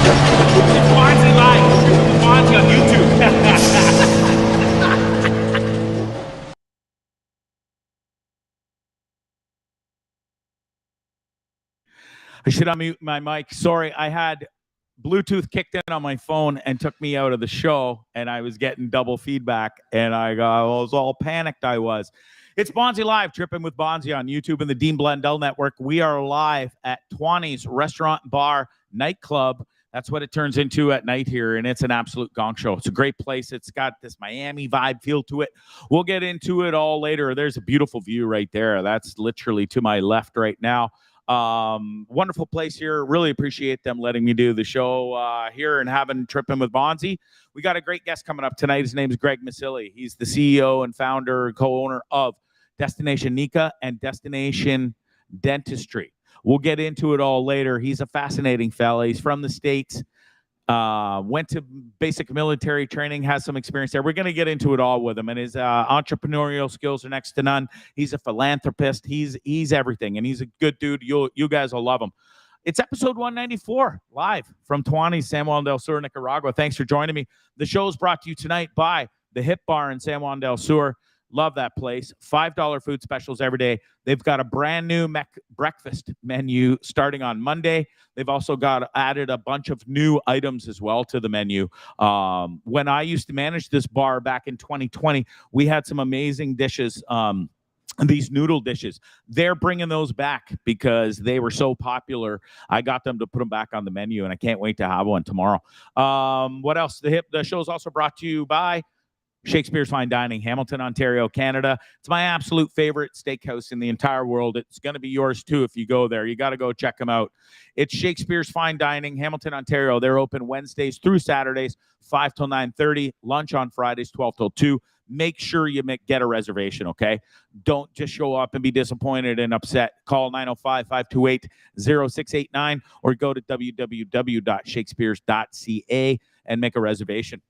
It's Bondzee Live. Trippin with Bondzee on YouTube. I should unmute my mic. Sorry, I had Bluetooth kicked in on my phone and took me out of the show, and I was getting double feedback, and I was all panicked. I was. It's Bondzee Live, Trippin with Bondzee on YouTube and the Dean Blundell Network. We are live at Tuani's Restaurant, Bar, Nightclub. That's what it turns into at night here, and it's an absolute gong show. It's a great place. It's got this Miami vibe feel to it. We'll get into it all later. There's a beautiful view right there. That's literally to my left right now. Wonderful place here. Really appreciate them letting me do the show here and having Trippin with Bondzee. We got a great guest coming up tonight. His name is Greg Miceli. He's the CEO and founder and co-owner of Destination Nica and Destination Dentistry. We'll get into it all later. He's a fascinating fella. He's from the States. Went to basic military training, has some experience there. We're going to get into it all with him, and his entrepreneurial skills are next to none. He's a philanthropist. He's everything, and he's a good dude. You guys will love him. It's episode 194, live from Tuani, San Juan del Sur, Nicaragua. Thanks for joining me. The show is brought to you tonight by the Hip Bar in San Juan del Sur. Love that place. $5 food specials every day. They've got a brand new breakfast menu starting on Monday. They've also added a bunch of new items as well to the menu. When I used to manage this bar back in 2020, we had some amazing dishes. These noodle dishes, they're bringing those back because they were so popular. I got them to put them back on the menu, and I can't wait to have one tomorrow. What else? The show is also brought to you by Shakespeare's Fine Dining, Hamilton, Ontario, Canada. It's my absolute favorite steakhouse in the entire world. It's going to be yours too if you go there. You got to go check them out. It's Shakespeare's Fine Dining, Hamilton, Ontario. They're open Wednesdays through Saturdays, 5 till 9:30. Lunch on Fridays, 12 till 2. Make sure you get a reservation, okay? Don't just show up and be disappointed and upset. Call 905-528-0689 or go to www.shakespeares.ca and make a reservation.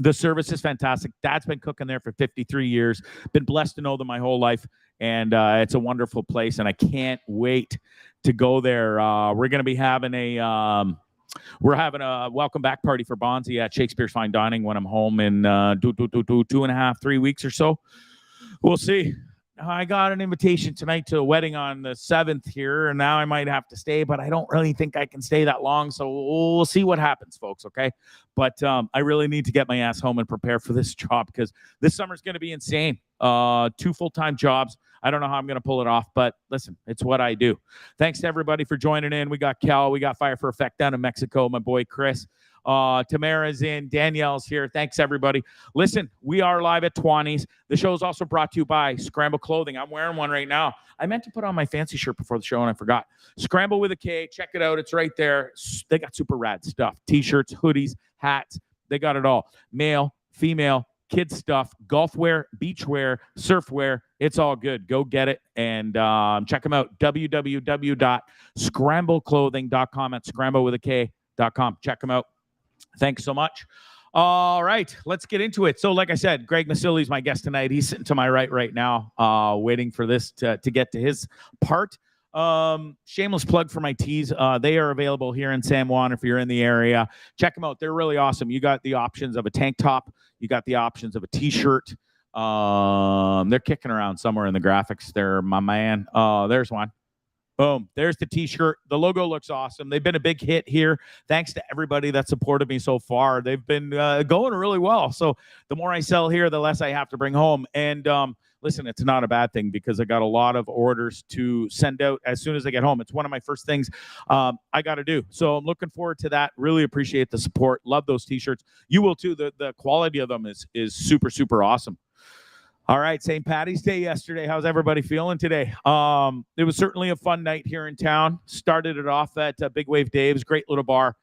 The service is fantastic. Dad's been cooking there for 53 years. Been blessed to know them my whole life, and it's a wonderful place, and I can't wait to go there. We're going to be having a welcome back party for Bondzee at Shakespeare's Fine Dining when I'm home in 2.5, 3 weeks or so. We'll see. I got an invitation tonight to a wedding on the 7th here, and now I might have to stay, but I don't really think I can stay that long, so we'll see what happens, folks, okay? But I really need to get my ass home and prepare for this job because this summer's going to be insane. 2 full-time jobs. I don't know how I'm going to pull it off, but listen, it's what I do. Thanks to everybody for joining in. We got Cal. We got Fire for Effect down in Mexico. My boy, Chris. Tamara's in. Danielle's here. Thanks, everybody. Listen, we are live at Tuani's. The show is also brought to you by Scramble Clothing. I'm wearing one right now. I meant to put on my fancy shirt before the show, and I forgot. Scramble with a K. Check it out. It's right there. They got super rad stuff. T-shirts, hoodies, hats. They got it all. Male, female, kids stuff, golf wear, beach wear, surf wear. It's all good. Go get it and check them out. www.scrambleclothing.com at scramble with a K.com. Check them out. Thanks so much. All right, let's get into it. So like I said, Greg Miceli is my guest tonight. He's sitting to my right now, waiting for this to get to his part. Shameless plug for my tees. They are available here in San Juan if you're in the area. Check them out. They're really awesome. You got the options of a tank top. You got the options of a t-shirt. They're kicking around somewhere in the graphics there, my man. There's one. Boom. There's the t-shirt. The logo looks awesome. They've been a big hit here. Thanks to everybody that supported me so far. They've been going really well. So the more I sell here, the less I have to bring home. And listen, it's not a bad thing because I got a lot of orders to send out as soon as I get home. It's one of my first things I got to do. So I'm looking forward to that. Really appreciate the support. Love those t-shirts. You will too. The quality of them is super, super awesome. All right, St. Paddy's Day yesterday. How's everybody feeling today? It was certainly a fun night here in town. Started it off at Big Wave Dave's, great little bar.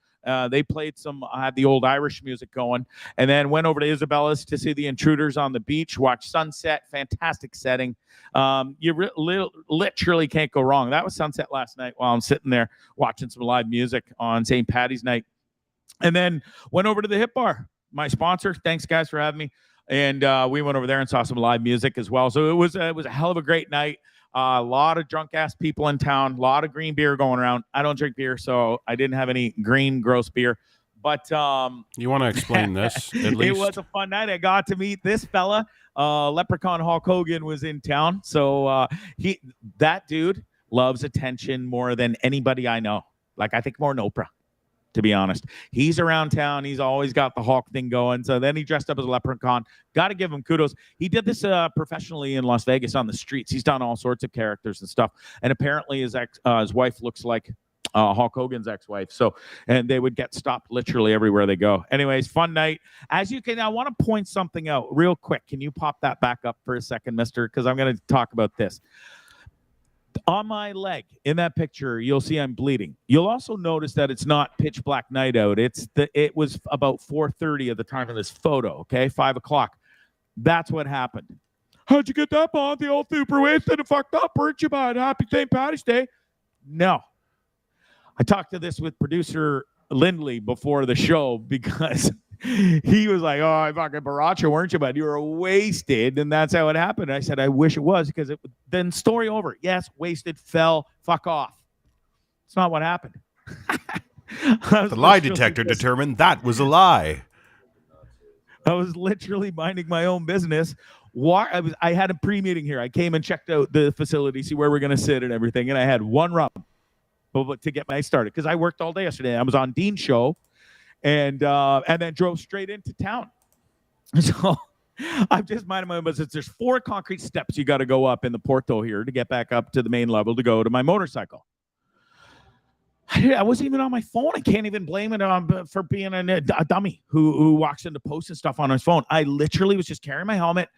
They played had the old Irish music going, and then went over to Isabella's to see the Intruders on the beach, watch sunset, fantastic setting. You literally can't go wrong. That was sunset last night while I'm sitting there watching some live music on St. Paddy's night. And then went over to the Hip Bar, my sponsor. Thanks, guys, for having me. And we went over there and saw some live music as well. So it was a hell of a great night. A lot of drunk ass people in town. A lot of green beer going around. I don't drink beer, so I didn't have any green gross beer. But you want to explain this at least? It was a fun night. I got to meet this fella. Lepruchan Hulk Hogan was in town, so that dude loves attention more than anybody I know. Like, I think more than Oprah, to be honest. He's around town. He's always got the Hulk thing going. So then he dressed up as a Leprechaun. Got to give him kudos. He did this professionally in Las Vegas on the streets. He's done all sorts of characters and stuff. And apparently his wife looks like Hulk Hogan's ex-wife. So, and they would get stopped literally everywhere they go. Anyways, fun night. As you can, I want to point something out real quick. Can you pop that back up for a second, mister? Because I'm going to talk about this. On my leg in that picture, you'll see I'm bleeding. You'll also notice that it's not pitch black night out. It was about 4:30 at the time of this photo. Okay, 5 o'clock. That's what happened. How'd you get that, Bondzee? All super wasted and fucked up, weren't you, bud? Happy St. Patty's Day. No. I talked to this with producer Lindley before the show because he was like, "Oh, I fucking baracha, weren't you, bud? You were wasted," and that's how it happened. I said, "I wish it was," because then story over. Yes, wasted, fell, fuck off. It's not what happened. The lie detector determined that was a lie. I was literally minding my own business. I had a pre-meeting here. I came and checked out the facility, see where we're going to sit and everything, and I had one rum to get my started because I worked all day yesterday. I was on Dean's show. And then drove straight into town. So I've just minded my own business. There's 4 concrete steps you got to go up in the Porto here to get back up to the main level to go to my motorcycle. I wasn't even on my phone. I can't even blame it for being a dummy who walks into posts and stuff on his phone. I literally was just carrying my helmet,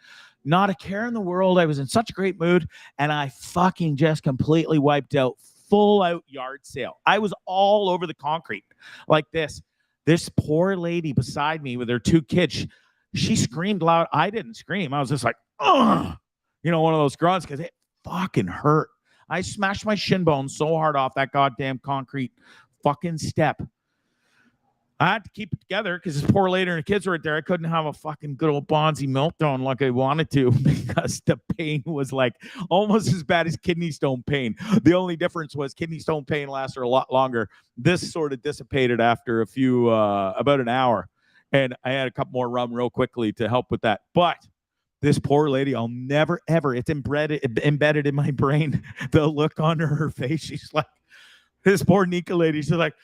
not a care in the world. I was in such a great mood, and I fucking just completely wiped out, full out yard sale. I was all over the concrete like this. This poor lady beside me with her 2 kids, she screamed loud. I didn't scream. I was just like, ugh, one of those grunts because it fucking hurt. I smashed my shin bone so hard off that goddamn concrete fucking step. I had to keep it together because this poor lady and her kids were right there. I couldn't have a fucking good old Bondzee meltdown like I wanted to because the pain was like almost as bad as kidney stone pain. The only difference was kidney stone pain lasted a lot longer. This sort of dissipated after about an hour. And I had a couple more rum real quickly to help with that. But this poor lady, I'll never, ever, it's embedded in my brain. The look on her face. She's like, this poor Nica lady, she's like,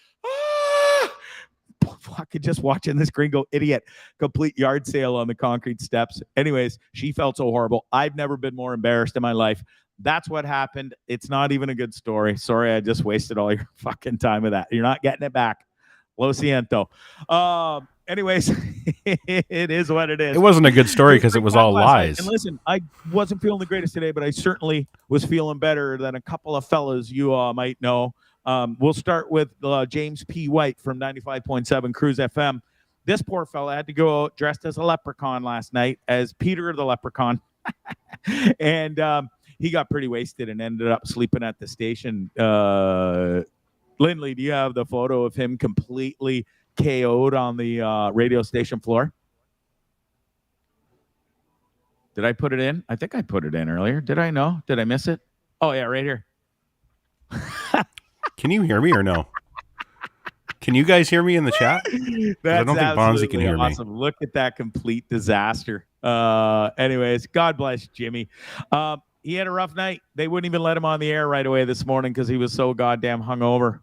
fucking just watching this gringo idiot complete yard sale on the concrete steps. Anyways, she felt so horrible. I've never been more embarrassed in my life. That's what happened. It's not even a good story. Sorry, I just wasted all your fucking time with that. You're not getting it back. Lo siento. Anyways, it is what it is. It wasn't a good story because it was all lies. And listen, I wasn't feeling the greatest today, but I certainly was feeling better than a couple of fellas you might know. We'll start with James P. White from 95.7 Cruise FM. This poor fella had to go out dressed as a leprechaun last night as Peter the Leprechaun. And he got pretty wasted and ended up sleeping at the station. Lindley, do you have the photo of him completely KO'd on the radio station floor? Did I put it in? I think I put it in earlier. Did I know? Did I miss it? Oh, yeah, right here. Can you hear me or no? Can you guys hear me in the chat? I don't think Bondzee can hear me. Look at that complete disaster. Anyways, God bless Jimmy. He had a rough night. They wouldn't even let him on the air right away this morning because he was so goddamn hungover.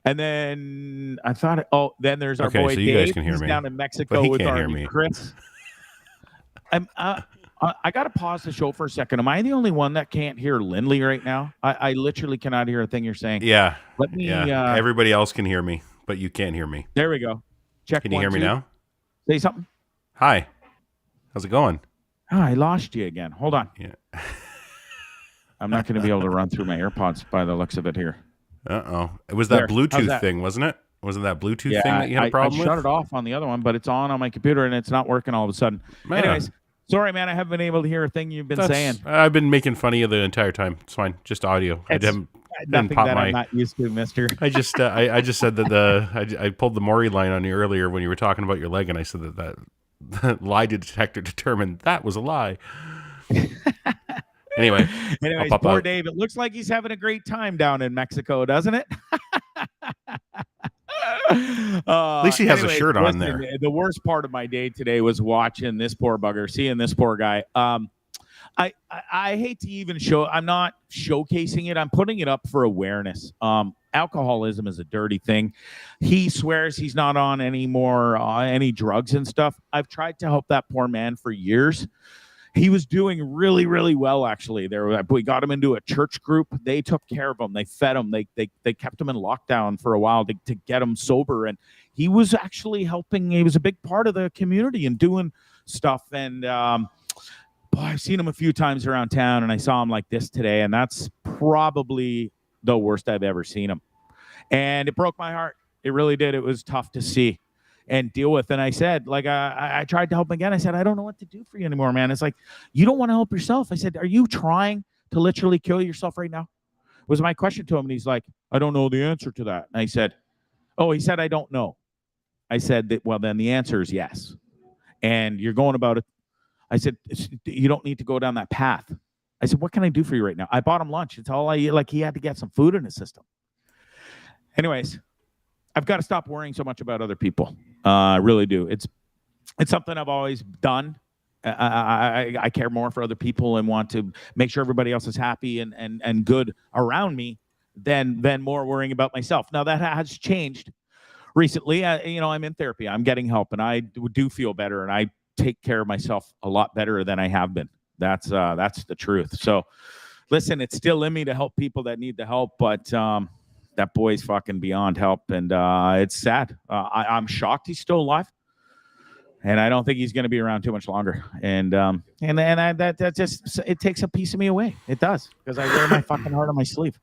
And then I thought, then there's our boy so Dave. Guys can hear He's me. Down in Mexico with our Chris. I got to pause the show for a second. Am I the only one that can't hear Lindley right now? I literally cannot hear a thing you're saying. Yeah. Everybody else can hear me, but you can't hear me. There we go. Check. Can you hear me now? Say something. Hi. How's it going? Oh, I lost you again. Hold on. Yeah. I'm not going to be able to run through my AirPods by the looks of it here. Uh-oh. It was that Bluetooth thing, wasn't it? Wasn't that Bluetooth thing that you had a problem with? I shut it off on the other one, but it's on my computer, and it's not working all of a sudden. Man. Anyways, sorry, man. I haven't been able to hear a thing you've been saying. I've been making fun of you the entire time. It's fine. Just audio. Nothing that I'm not used to, mister. I just said that I pulled the Maury line on you earlier when you were talking about your leg, and I said that lie detector determined that was a lie. Anyway, Anyways, poor Dave. It looks like he's having a great time down in Mexico, doesn't it? At least he has a shirt on there. The worst part of my day today was watching this poor bugger, seeing this poor guy. I hate to even show. I'm not showcasing it. I'm putting it up for awareness. Alcoholism is a dirty thing. He swears he's not on any more any drugs and stuff. I've tried to help that poor man for years. He was doing really, really well, actually. We got him into a church group. They took care of him. They fed him. They kept him in lockdown for a while to get him sober. And he was actually helping. He was a big part of the community and doing stuff. And I've seen him a few times around town, and I saw him like this today. And that's probably the worst I've ever seen him. And it broke my heart. It really did. It was tough to see and deal with. And I said, like, I tried to help him again. I said, I don't know what to do for you anymore, man. It's like, you don't want to help yourself. I said, are you trying to literally kill yourself right now? Was my question to him. And he's like, I don't know the answer to that. And I said, he said, I don't know. I said, well, then the answer is yes. And you're going about it. I said, you don't need to go down that path. I said, what can I do for you right now? I bought him lunch. It's all he had to get some food in his system. Anyways, I've got to stop worrying so much about other people. I really do. It's something I've always done. I care more for other people and want to make sure everybody else is happy and good around me than more worrying about myself. Now, that has changed recently. I'm in therapy. I'm getting help, and I do feel better, and I take care of myself a lot better than I have been. That's the truth. So, listen, it's still in me to help people that need the help, but that boy's fucking beyond help, and it's sad. I'm shocked he's still alive, and I don't think he's going to be around too much longer. And that just it takes a piece of me away. It does, because I wear my fucking heart on my sleeve.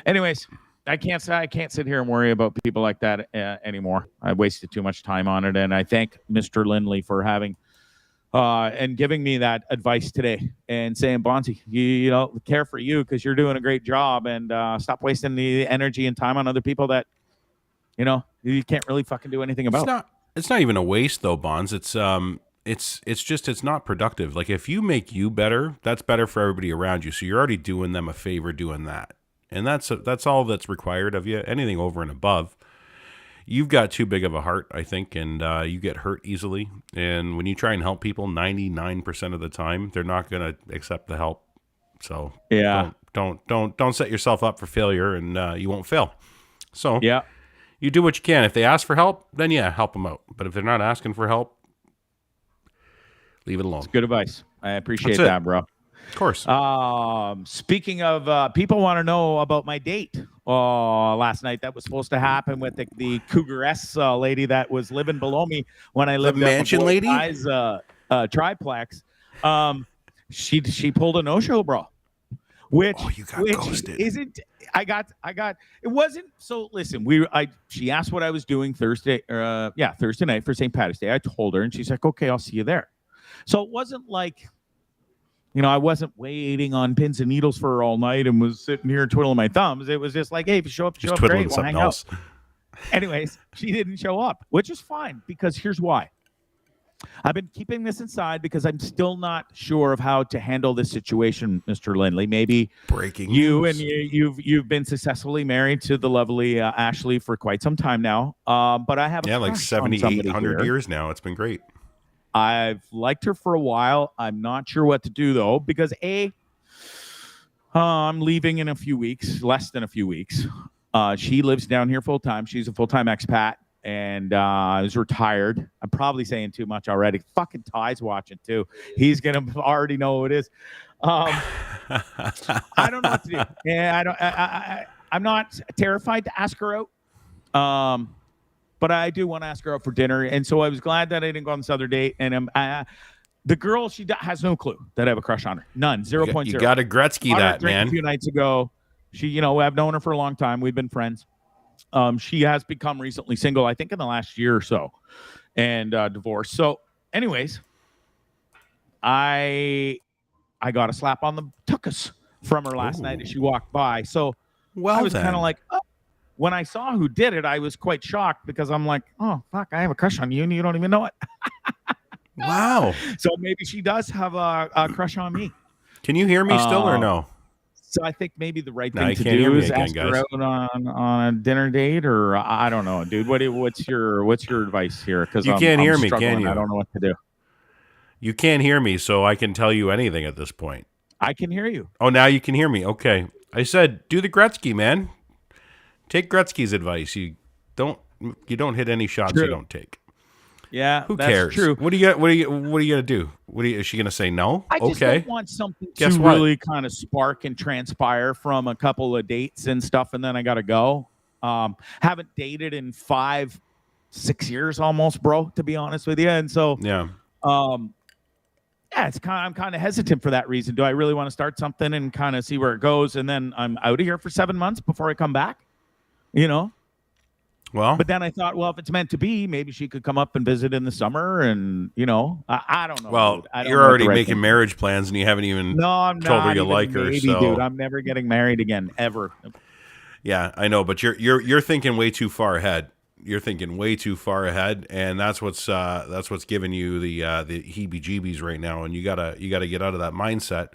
Anyways, I can't sit here and worry about people like that anymore. I wasted too much time on it, and I thank Mr. Lindley for having and giving me that advice today and saying, Bondzee, you care for you because you're doing a great job, and stop wasting the energy and time on other people that you can't really fucking do anything about. It's not even a waste though, Bonds. It's not productive. Like, if you make you better, that's better for everybody around you. So you're already doing them a favor doing that. And that's all that's required of you. Anything over and above, you've got too big of a heart, I think, and you get hurt easily. And when you try and help people, 99% of the time, they're not going to accept the help. So yeah, don't set yourself up for failure, and you won't fail. So yeah, you do what you can. If they ask for help, then help them out. But if they're not asking for help, leave it alone. It's good advice. I appreciate that, bro. Of course. Speaking of, people want to know about my date last night that was supposed to happen with the Cougar-S lady that was living below me when I lived the mansion lady triplex. She pulled a no-show, bro. Which ghosted. It wasn't. So listen, she asked what I was doing Thursday night for St. Patrick's Day. I told her, and she's like, okay, I'll see you there. So it wasn't like, I wasn't waiting on pins and needles for her all night and was sitting here twiddling my thumbs. It was just like, hey, if you show up, great, we'll hang out. Anyways, she didn't show up, which is fine, because here's why. I've been keeping this inside because I'm still not sure of how to handle this situation, Mr. Lindley. Maybe breaking news. And you've been successfully married to the lovely Ashley for quite some time now. But I have like 7,800 years now. It's been great. I've liked her for a while. I'm not sure what to do, though, because I'm leaving in a few weeks, less than a few weeks. She lives down here full time. She's a full-time expat, and is retired. I'm probably saying too much already. Fucking Ty's watching, too. He's going to already know who it is. I don't know what to do. And I'm not terrified to ask her out. But I do want to ask her out for dinner. And so I was glad that I didn't go on this other date. And the girl, she has no clue that I have a crush on her. None. 0.0. You got to Gretzky that, man. A few nights ago. She, I've known her for a long time. We've been friends. She has become recently single, I think in the last year or so, and divorced. So anyways, I got a slap on the tuchus from her last night as she walked by. So I was kind of like, oh. When I saw who did it, I was quite shocked because I'm like, oh, fuck, I have a crush on you and you don't even know it. Wow. So maybe she does have a crush on me. Can you hear me still or no? So I think maybe the right No, thing you to can't hear do me is again, ask her guys. out on a dinner date, or I don't know, dude. What's your advice here? Because You I'm can't hear me, struggling. can you? I don't know what to do. You can't hear me, so I can tell you anything at this point. I can hear you. Oh, now you can hear me. Okay. I said, do the Gretzky, man. Take Gretzky's advice. You don't hit any shots True. you don't take. Yeah, Who that's cares? true. What are you gonna do? Is she gonna say no? I just Okay. don't want something Guess to what? really kind of spark and transpire from a couple of dates and stuff, and then I gotta go. Haven't dated in 5-6 years almost, bro, to be honest with you. And so Yeah. yeah, I'm kind of hesitant for that reason. Do I really want to start something and kind of see where it goes, and then I'm out of here for 7 months before I come back? You know? Well, But then I thought, well, if it's meant to be, maybe she could come up and visit in the summer, and I don't know. well, dude. I don't you're know what already the right making thing- marriage plans and you haven't even No, I'm told her not you even like her. maybe, So dude. I'm never getting married again, ever. yeah, I know, but you're thinking way too far ahead. You're thinking way too far ahead, and that's what's giving you the heebie-jeebies right now. And you gotta get out of that mindset.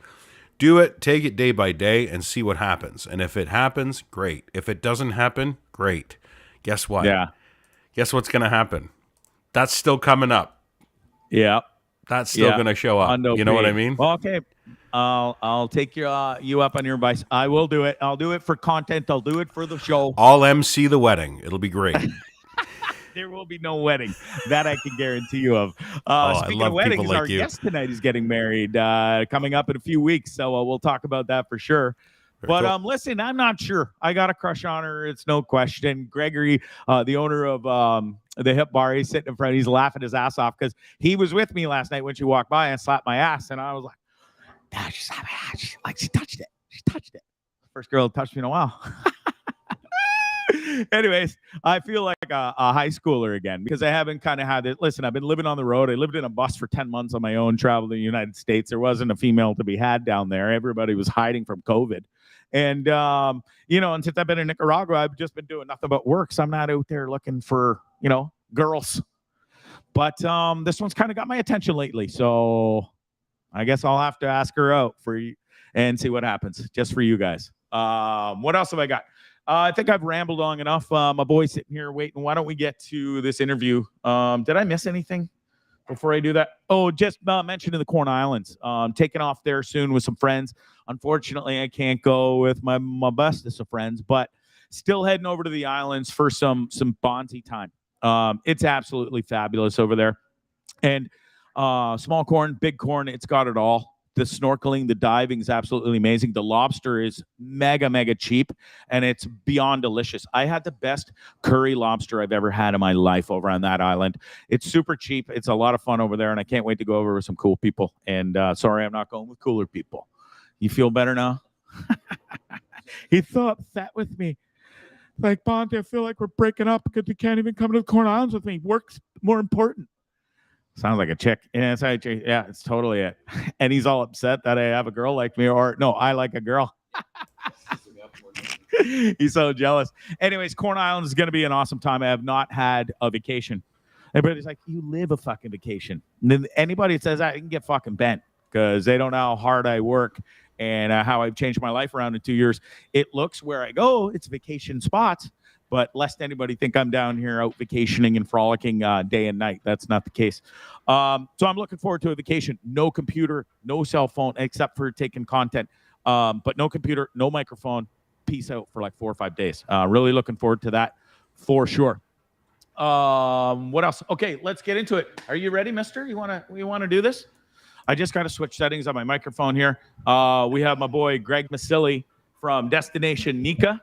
Do it, take it day by day, and see what happens. And if it happens, great. If it doesn't happen, great. Guess what? Yeah, Guess what's gonna happen? That's still coming up. yeah. That's still gonna show up. You know what I mean? Well, okay. I'll take you up on your advice. I will do it. I'll do it for content. I'll do it for the show. I'll MC the wedding. It'll be great. There will be no wedding. That I can guarantee you of. I Speaking love of weddings, people like our you. guest tonight is getting married coming up in a few weeks. So we'll talk about that for sure. Very But cool. listen, I'm not sure. I got a crush on her. It's no question. Gregory, the owner of the Hip Bar, he's sitting in front. He's laughing his ass off because he was with me last night when she walked by and slapped my ass, and I was like, "Nah, she slapped my ass. She touched it. She touched it." First girl to touch me in a while. Anyways, I feel like a high schooler again because I haven't kind of had it. Listen, I've been living on the road. I lived in a bus for 10 months on my own, traveled to the United States. There wasn't a female to be had down there. Everybody was hiding from COVID. And, and since I've been in Nicaragua, I've just been doing nothing but work. So I'm not out there looking for, girls. But this one's kind of got my attention lately. So I guess I'll have to ask her out for you and see what happens just for you guys. What else have I got? I think I've rambled long enough. My boy's sitting here waiting. Why don't we get to this interview? Did I miss anything before I do that? Oh, just mentioning the Corn Islands. Taking off there soon with some friends. Unfortunately, I can't go with my bestest of friends, but still heading over to the islands for some Bondzee time. It's absolutely fabulous over there. And small corn, big corn, it's got it all. The snorkeling, the diving is absolutely amazing. The lobster is mega, mega cheap, and it's beyond delicious. I had the best curry lobster I've ever had in my life over on that island. It's super cheap. It's a lot of fun over there, and I can't wait to go over with some cool people. And sorry, I'm not going with cooler people. You feel better now? He thought that with me. Like, Bondzee, I feel like we're breaking up because you can't even come to the Corn Islands with me. Work's more important. Sounds like a chick. Yeah, it's totally it. And he's all upset that I have a girl like me, or no, I like a girl. He's so jealous. Anyways, Corn Island is going to be an awesome time. I have not had a vacation. Everybody's like, you live a fucking vacation. And then anybody that says that, you can get fucking bent because they don't know how hard I work and how I've changed my life around in 2 years. It looks where I go, it's vacation spots. But lest anybody think I'm down here out vacationing and frolicking day and night. That's not the case. So I'm looking forward to a vacation. No computer, no cell phone, except for taking content. But no computer, no microphone. Peace out for like 4 or 5 days. Really looking forward to that for sure. What else? Okay, let's get into it. Are you ready, mister? You wanna do this? I just got to switch settings on my microphone here. We have my boy Greg Miceli from Destination Nica.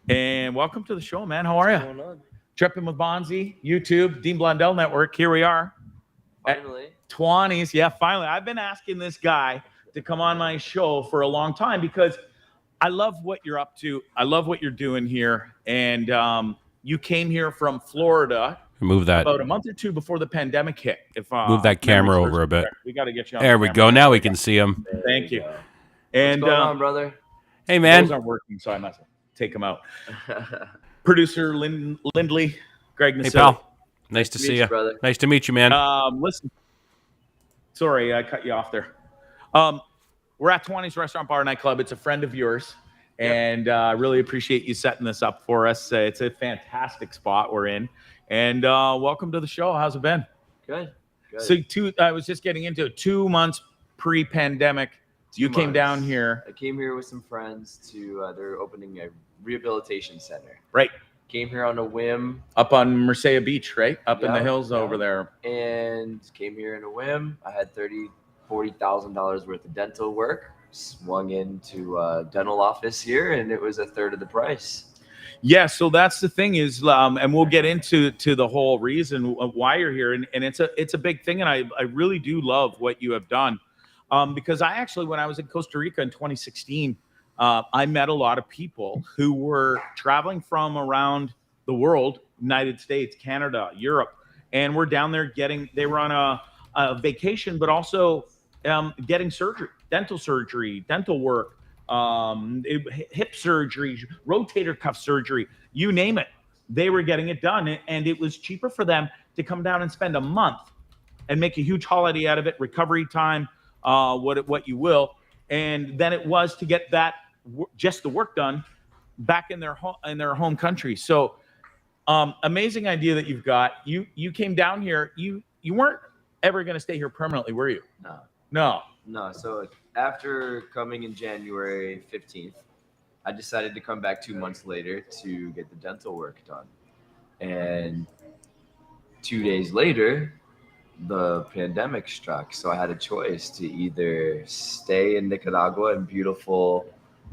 And welcome to the show, man. How are you? What's going on? Trippin with Bondzee, YouTube, Dean Blundell Network. Here we are. Finally. Tuani's. Yeah, finally. I've been asking this guy to come on my show for a long time because I love what you're up to. I love what you're doing here. And you came here from Florida Move that. about a month or two before the pandemic hit. Move that camera over a bit. We got to get you on There the we camera. go. Now we can see him. Thank you. What's And going on, brother? Hey, those man. aren't working, so I must take them out. Producer Lindley, Greg Miceli. Hey, pal. Nice to see you. Brother. Nice to meet you, man. Listen, sorry, I cut you off there. We're at Tuani's Restaurant Bar Nightclub. It's a friend of yours. And I really appreciate you setting this up for us. It's a fantastic spot we're in. And welcome to the show. How's it been? Good. So I was just getting into it. 2 months pre-pandemic, you came down here. I came here with some friends to, they're opening a rehabilitation center. Right. Came here on a whim. Up on Miceli Beach, right? Up in the hills over there. And came here in a whim. I had $40,000 worth of dental work. Swung into a dental office here, and it was a third of the price. Yeah, so that's the thing is, and we'll get into the whole reason why you're here, and it's a big thing, and I really do love what you have done, because I actually, when I was in Costa Rica in 2016, I met a lot of people who were traveling from around the world, United States, Canada, Europe, and we're down there they were on a vacation, but also getting surgery, dental work, hip surgery, rotator cuff surgery, you name it. They were getting it done, and it was cheaper for them to come down and spend a month and make a huge holiday out of it, recovery time, what you will, and then it was to get that just the work done back in their home country. So amazing idea that you've got. You came down here. You weren't ever going to stay here permanently, were you? No. So after coming in January 15th, I decided to come back 2 months later to get the dental work done. And 2 days later, the pandemic struck. So I had a choice to either stay in Nicaragua in beautiful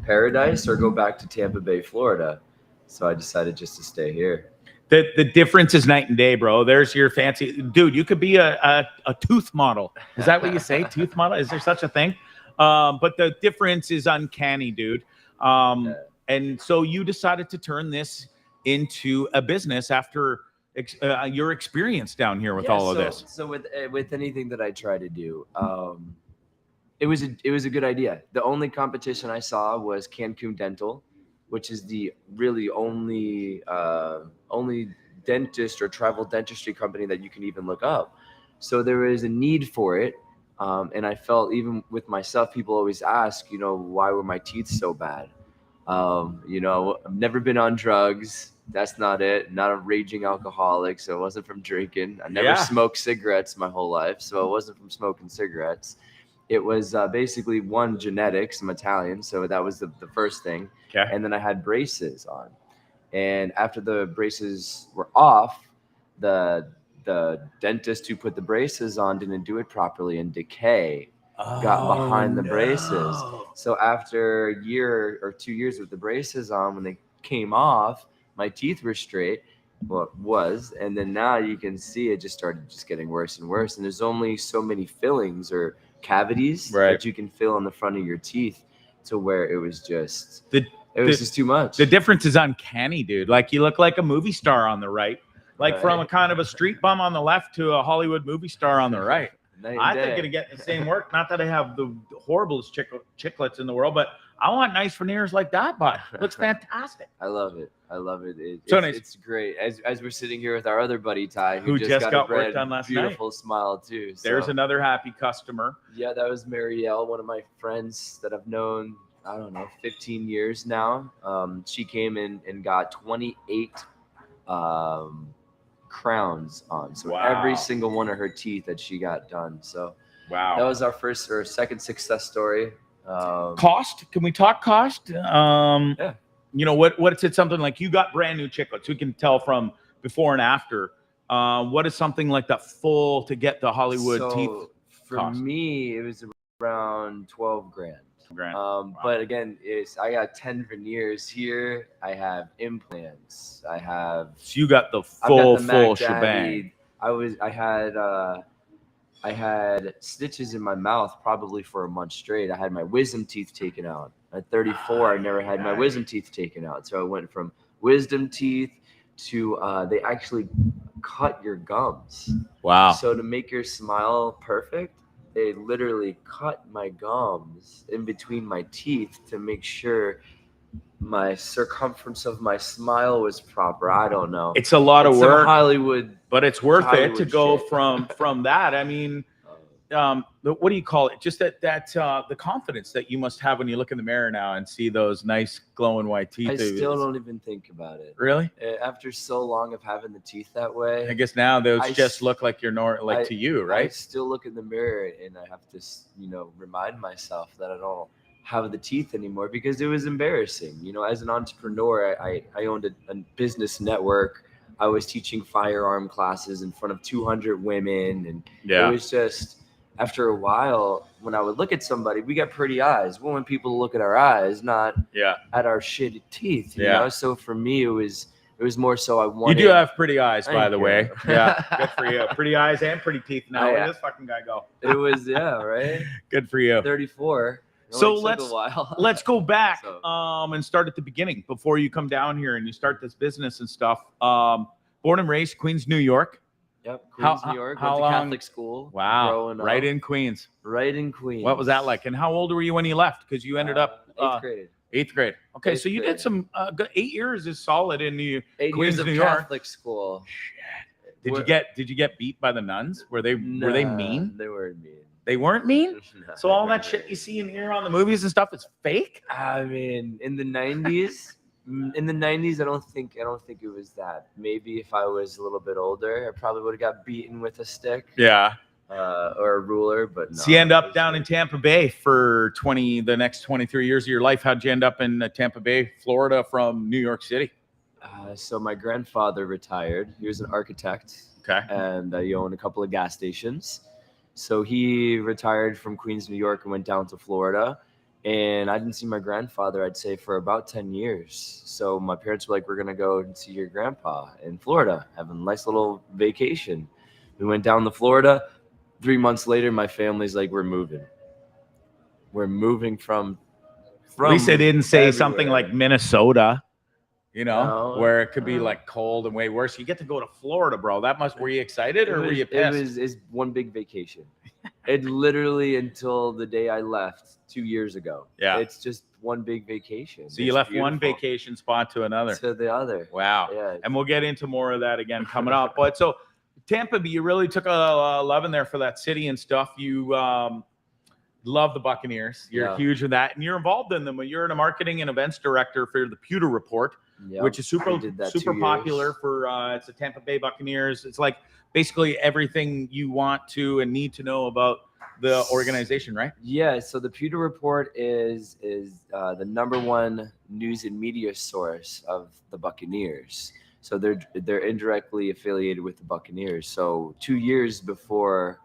paradise or go back to Tampa Bay, Florida. So I decided just to stay here. The difference is night and day, bro. There's your fancy dude. You could be a tooth model. Is that what you say? Tooth model? Is there such a thing? But the difference is uncanny, dude. And so you decided to turn this into a business after your experience down here with all of this. So with anything that I try to do, it was a good idea. The only competition I saw was Cancun Dental, which is the really only dentist or travel dentistry company that you can even look up. So there is a need for it. And I felt, even with myself, people always ask, why were my teeth so bad? I've never been on drugs. That's not it. Not a raging alcoholic. So it wasn't from drinking. I never smoked cigarettes my whole life. So it wasn't from smoking cigarettes. It was basically genetics. I'm Italian. So that was the first thing. Okay. And then I had braces on. And after the braces were off, the dentist who put the braces on didn't do it properly, and decay got behind the braces. So after a year or 2 years with the braces on, when they came off, my teeth were straight. Well, it was. And then now you can see it just started getting worse and worse. And there's only so many fillings or cavities that you can fill on the front of your teeth, to where it was just just too much. The difference is uncanny, dude. Like, you look like a movie star on the right, like from a kind of a street bum on the left to a Hollywood movie star on the right. I think it'll get the same work. Not that I have the horriblest chiclets in the world, but I want nice veneers like that, bud. Looks fantastic. I love it. It's great. As we're sitting here with our other buddy Ty, who just got work done last night. Beautiful smile too. So. There's another happy customer. Yeah, that was Marielle, one of my friends that I've known, 15 years now. She came in and got 28 crowns on. So every single one of her teeth that she got done. So that was our first or second success story. Cost? Can we talk cost? Yeah. What is something like, you got brand new chiclets? We can tell from before and after. What is something like that full to get the Hollywood teeth? For me, it was around 12 grand. But again, I got 10 veneers here. I have implants. So you got the full shebang. I had stitches in my mouth probably for a month straight. I had my wisdom teeth taken out. At 34, I never had my wisdom teeth taken out. So I went from wisdom teeth to they actually cut your gums. Wow. So to make your smile perfect, they literally cut my gums in between my teeth to make sure my circumference of my smile was proper. I don't know. It's a lot of work. Hollywood, but it's worth it to go from that. I mean, what do you call it? Just that the confidence that you must have when you look in the mirror now and see those nice glowing white teeth. I still don't even think about it. Really? After so long of having the teeth that way, I guess now those just look like you're to you, right? I still look in the mirror and I have to, remind myself that I don't have the teeth anymore because it was embarrassing. As an entrepreneur, I owned a business network. I was teaching firearm classes in front of 200 women, and it was just, after a while, when I would look at somebody, we got pretty eyes. We want people to look at our eyes, not at our shitty teeth. You know? So for me, it was more so I wanted. You do have pretty eyes, by the way. Yeah, good for you. Pretty eyes and pretty teeth. Now where this fucking guy go? It was right. Good for you. 34. So let's go back and start at the beginning before you come down here and you start this business and stuff. Born and raised Queens, New York. Yep, Queens, New York. Went to Catholic school. Wow, right in Queens. Right in Queens. What was that like? And how old were you when you left? Because you ended up 8th grade. 8th grade. Okay, so you did some 8 years is solid in Queens, New York. Catholic school. Shit. Did you get beat by the nuns? Were they mean? They weren't mean. They weren't mean? No, so all that shit you see and hear on the movies and stuff is fake? I mean, in the 90s, I don't think it was that. Maybe if I was a little bit older, I probably would have got beaten with a stick. Yeah. Or a ruler, but no. So you end up down in Tampa Bay for the next 23 years of your life. How'd you end up in Tampa Bay, Florida from New York City? So my grandfather retired. He was an architect. Okay. And he owned a couple of gas stations. So he retired from Queens, New York and went down to Florida. And I didn't see my grandfather, I'd say, for about 10 years. So my parents were like, we're going to go and see your grandpa in Florida, have a nice little vacation. We went down to Florida. 3 months later, my family's like, we're moving. We're moving from At least they didn't say everywhere. something like Minnesota, No, where it could be like cold and way worse. You get to go to Florida, bro. Were you excited or were you pissed? It's one big vacation. It literally until the day I left 2 years ago. Yeah. It's just one big vacation. So you left one vacation spot to another. To the other. Wow. Yeah. And we'll get into more of that again coming up. But so Tampa, you really took a love in there for that city and stuff. You love the Buccaneers. You're huge with that. And you're involved in them. You're a marketing and events director for the Pewter Report, which is super popular for it's the Tampa Bay Buccaneers. It's like basically everything you want to and need to know about the organization, right? Yeah. So the Pewter Report is the #1 news and media source of the Buccaneers. So they're indirectly affiliated with the Buccaneers. So 2 years before,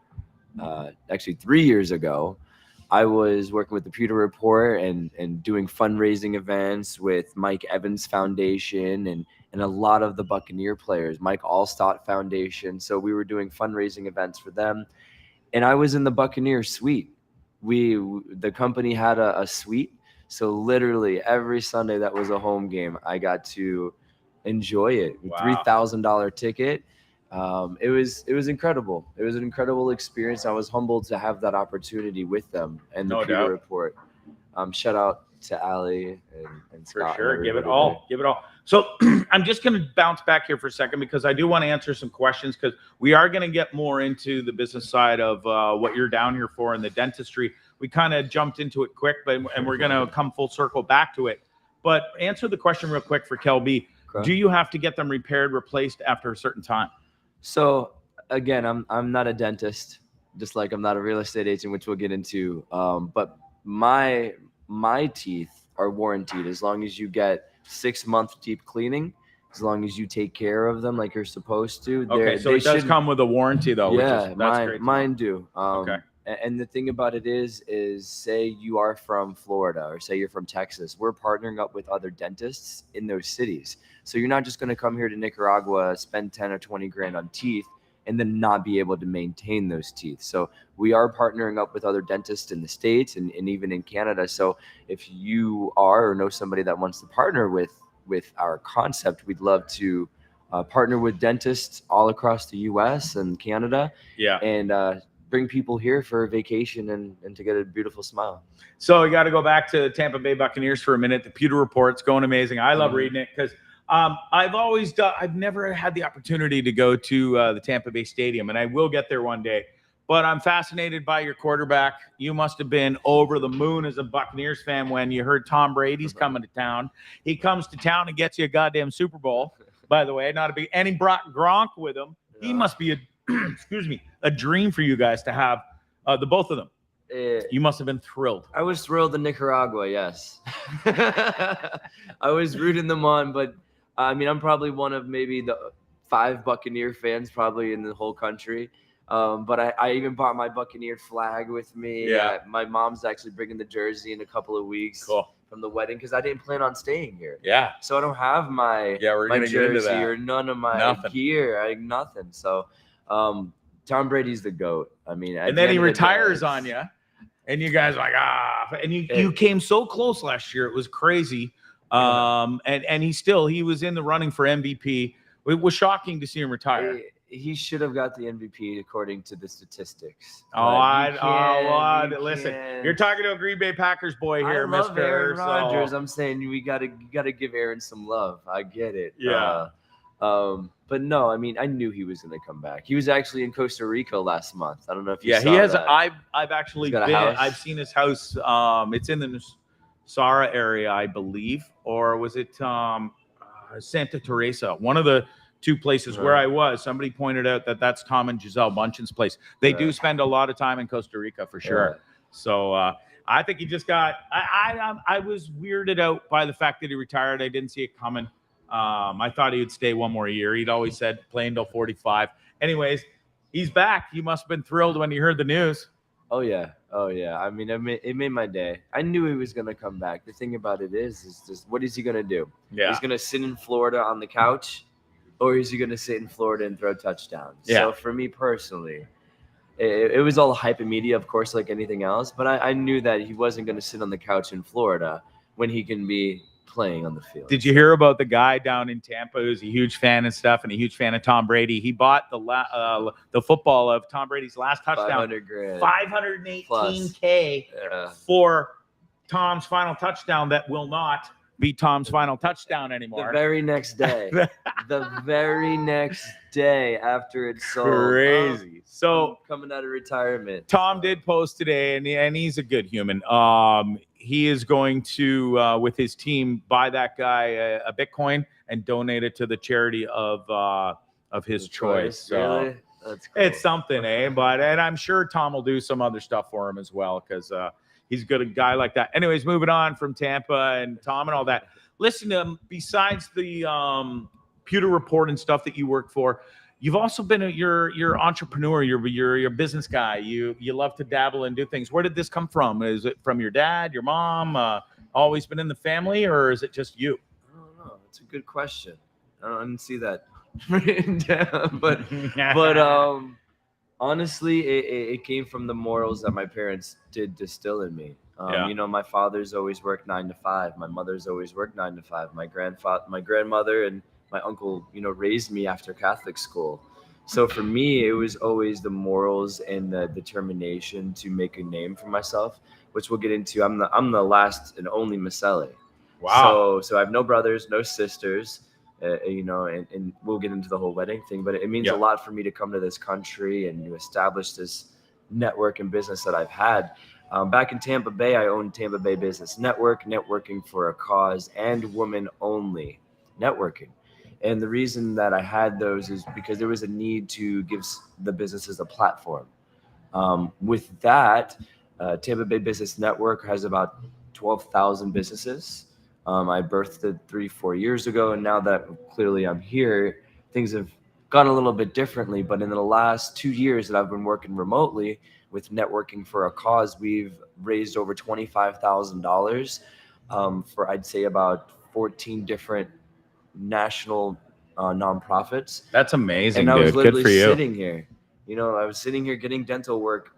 actually 3 years ago, I was working with the Pewter Report and doing fundraising events with Mike Evans Foundation and a lot of the Buccaneer players, Mike Allstott Foundation. So we were doing fundraising events for them. And I was in the Buccaneer suite. The company had a suite. So literally every Sunday that was a home game, I got to enjoy it. Wow. $3,000 ticket. It was incredible. It was an incredible experience. I was humbled to have that opportunity with them and the Pewter Report. Shout out to Ali and Scott. For sure. Give it all. So I'm just going to bounce back here for a second because I do want to answer some questions because we are going to get more into the business side of what you're down here for in the dentistry. We kind of jumped into it quick, and we're going to come full circle back to it. But answer the question real quick for Kel B. Okay. Do you have to get them repaired, replaced after a certain time? So again, I'm not a dentist, just like I'm not a real estate agent, which we'll get into. But my teeth are warranted as long as you get 6-month deep cleaning, as long as you take care of them like you're supposed to. Okay, so it does come with a warranty though. Yeah, that's great. Mine do. Okay. And the thing about it is say you are from Florida or say you're from Texas, we're partnering up with other dentists in those cities. So you're not just going to come here to Nicaragua, spend 10 or 20 grand on teeth and then not be able to maintain those teeth. So we are partnering up with other dentists in the States and even in Canada. So if you are or know somebody that wants to partner with our concept, we'd love to partner with dentists all across the US and Canada. Yeah. And bring people here for a vacation and to get a beautiful smile. So you got to go back to Tampa Bay Buccaneers for a minute. The Pewter Report's going amazing. I love reading it because I've never had the opportunity to go to the Tampa Bay Stadium, and I will get there one day. But I'm fascinated by your quarterback. You must have been over the moon as a Buccaneers fan when you heard Tom Brady's coming to town. He comes to town and gets you a goddamn Super Bowl, by the way. Not a big, and he brought Gronk with him. He must be a dream for you guys to have the both of them. You must have been thrilled. I was thrilled in Nicaragua, yes. I was rooting them on, but I mean, I'm probably one of maybe the 5 Buccaneer fans probably in the whole country. But I even bought my Buccaneer flag with me. Yeah. My mom's actually bringing the jersey in a couple of weeks from the wedding because I didn't plan on staying here. Yeah. So I don't have my we're jersey or none of my gear. Nothing. So Tom Brady's the GOAT. I mean, and then he retires on you. And you guys are like, and you came so close last year. It was crazy. And he was in the running for MVP. It was shocking to see him retire. He should have got the MVP according to the statistics. Listen, you're talking to a Green Bay Packers boy here, I love Mr. Aaron Rodgers. I'm saying you gotta give Aaron some love. I get it. Yeah. But no, I mean, I knew he was gonna come back. He was actually in Costa Rica last month. I don't know if you saw he has. that. I've actually been. I've seen his house. It's in the Sara area, I believe, or was it Santa Teresa? One of the 2 places where I was. Somebody pointed out that that's Tom and Giselle Bundchen's place. They do spend a lot of time in Costa Rica for sure. So I think he just got. I was weirded out by the fact that he retired. I didn't see it coming. I thought he would stay one more year. He'd always said playing till 45. Anyways, he's back. You must have been thrilled when you heard the news. Oh yeah. I mean, it made my day. I knew he was gonna come back. The thing about it is just what is he gonna do? Yeah. He's gonna sit in Florida on the couch, or is he gonna sit in Florida and throw touchdowns? Yeah. So for me personally, it was all hype and media, of course, like anything else. But I knew that he wasn't gonna sit on the couch in Florida when he can be playing on the field. Did you hear about the guy down in Tampa who's a huge fan and stuff and a huge fan of Tom Brady? He bought the football of Tom Brady's last touchdown, $518K for Tom's final touchdown that will not be Tom's final touchdown anymore. The very next day. The very next day after it's sold. Crazy. So coming out of retirement. Tom did post today, and he's a good human. He is going to, with his team, buy that guy a Bitcoin and donate it to the charity of his choice. So really? That's cool. It's something, eh? And I'm sure Tom will do some other stuff for him as well because he's a good guy like that. Anyways, moving on from Tampa and Tom and all that. Listen to him. Besides the Pewter Report and stuff that you work for, you've also been you're entrepreneur. You're a business guy. You love to dabble and do things. Where did this come from? Is it from your dad, your mom? Always been in the family, or is it just you? I don't know. It's a good question. I didn't see that written down, but honestly, it came from the morals that my parents did distill in me. You know, my father's always worked 9 to 5. My mother's always worked 9 to 5. My grandmother, and my uncle, raised me after Catholic school. So for me, it was always the morals and the determination to make a name for myself, which we'll get into. I'm the last and only Miceli. Wow. So I have no brothers, no sisters. And we'll get into the whole wedding thing, but it means a lot for me to come to this country and to establish this network and business that I've had. Back in Tampa Bay, I owned Tampa Bay Business Network, networking for a cause, and women only networking. And the reason that I had those is because there was a need to give the businesses a platform. With that, Tampa Bay Business Network has about 12,000 businesses. I birthed it 3-4 years ago, and now that clearly I'm here, things have gone a little bit differently. But in the last 2 years that I've been working remotely with networking for a cause, we've raised over $25,000 for, I'd say, about 14 different national nonprofits. That's amazing, and I was dude. literally Good for you. sitting here. I was sitting here getting dental work.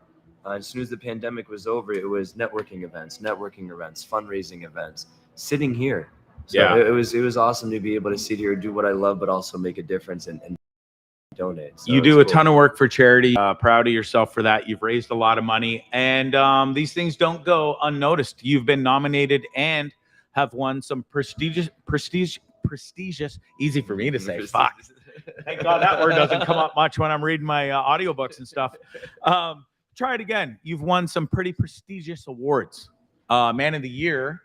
As soon as the pandemic was over, it was networking events, fundraising events. Sitting here. So it was awesome to be able to sit here and do what I love, but also make a difference and donate. So you do a ton of work for charity. Proud of yourself for that. You've raised a lot of money, and these things don't go unnoticed. You've been nominated and have won some prestigious, easy for me to say. Fuck. Thank God that word doesn't come up much when I'm reading my audiobooks and stuff. try it again. You've won some pretty prestigious awards. Man of the Year.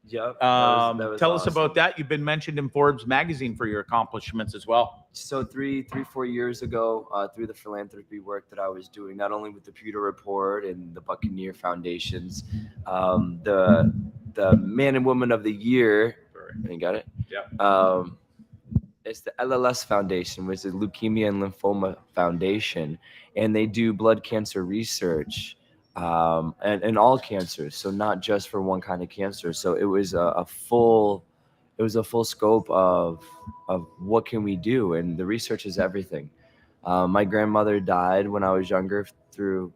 Yep. Tell us awesome. about that. You've been mentioned in Forbes magazine for your accomplishments as well. So 4 years ago, through the philanthropy work that I was doing, not only with the Pewter Report and the Buccaneer Foundations, the Man and Woman of the Year. You got it? Yeah. It's the LLS Foundation, which is Leukemia and Lymphoma Foundation, and they do blood cancer research. And all cancers, so not just for one kind of cancer. So it was a full scope of what can we do, and the research is everything. My grandmother died when I was younger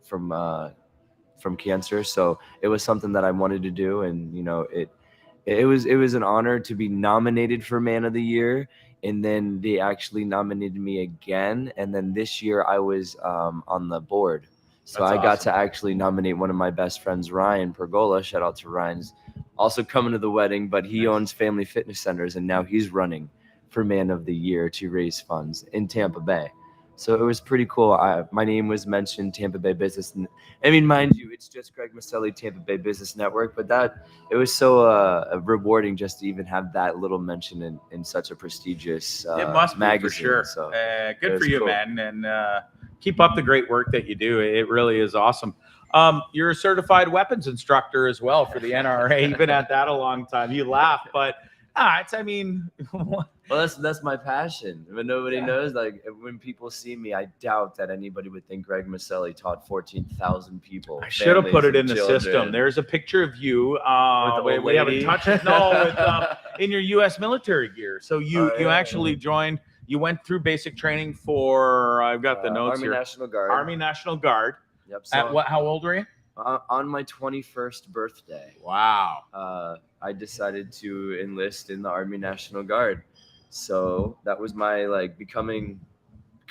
from cancer, so it was something that I wanted to do, and it was an honor to be nominated for Man of the Year, and then they actually nominated me again, and then this year I was on the board. So I got to actually nominate one of my best friends, Ryan Pergola. Shout out to Ryan's also coming to the wedding, but he owns Family Fitness Centers, and now he's running for Man of the Year to raise funds in Tampa Bay. So it was pretty cool. My name was mentioned, Tampa Bay Business. I mean, mind you, it's just Greg Miceli, Tampa Bay Business Network, but it was so rewarding just to even have that little mention in such a prestigious it must magazine. Be for sure. So good for you, cool. man. And keep up the great work that you do. It really is awesome. You're a certified weapons instructor as well for the NRA. You've been at that a long time. You laugh, but well, that's my passion. But nobody knows. Like when people see me, I doubt that anybody would think Greg Miceli taught 14,000 people. I should have put it in the children. system. There's a picture of you. We haven't touched it. No, in your U.S. military gear. So you actually joined. You went through basic training for. I've got the notes Army here. National Guard. Army National Guard. Yep. So at what? How old were you? On my 21st birthday. Wow. I decided to enlist in the Army National Guard. So that was my becoming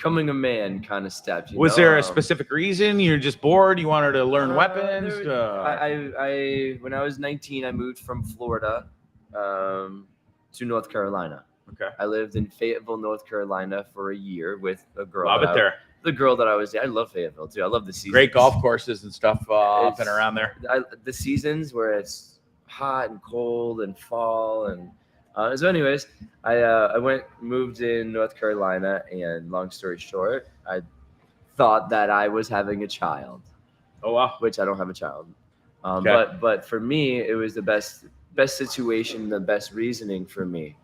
a man kind of step. Was there a specific reason? You're just bored? You wanted to learn weapons? When I was 19, I moved from Florida to North Carolina. Okay. I lived in Fayetteville, North Carolina for a year with a girl. Love it there. The girl that I was, I love Fayetteville too. I love the seasons. Great golf courses and stuff up and around there. The seasons where it's hot and cold and fall and so anyways, I moved in North Carolina, and long story short, I thought that I was having a child. Oh wow. Which I don't have a child. Okay. But for me, it was the best situation, the best reasoning for me.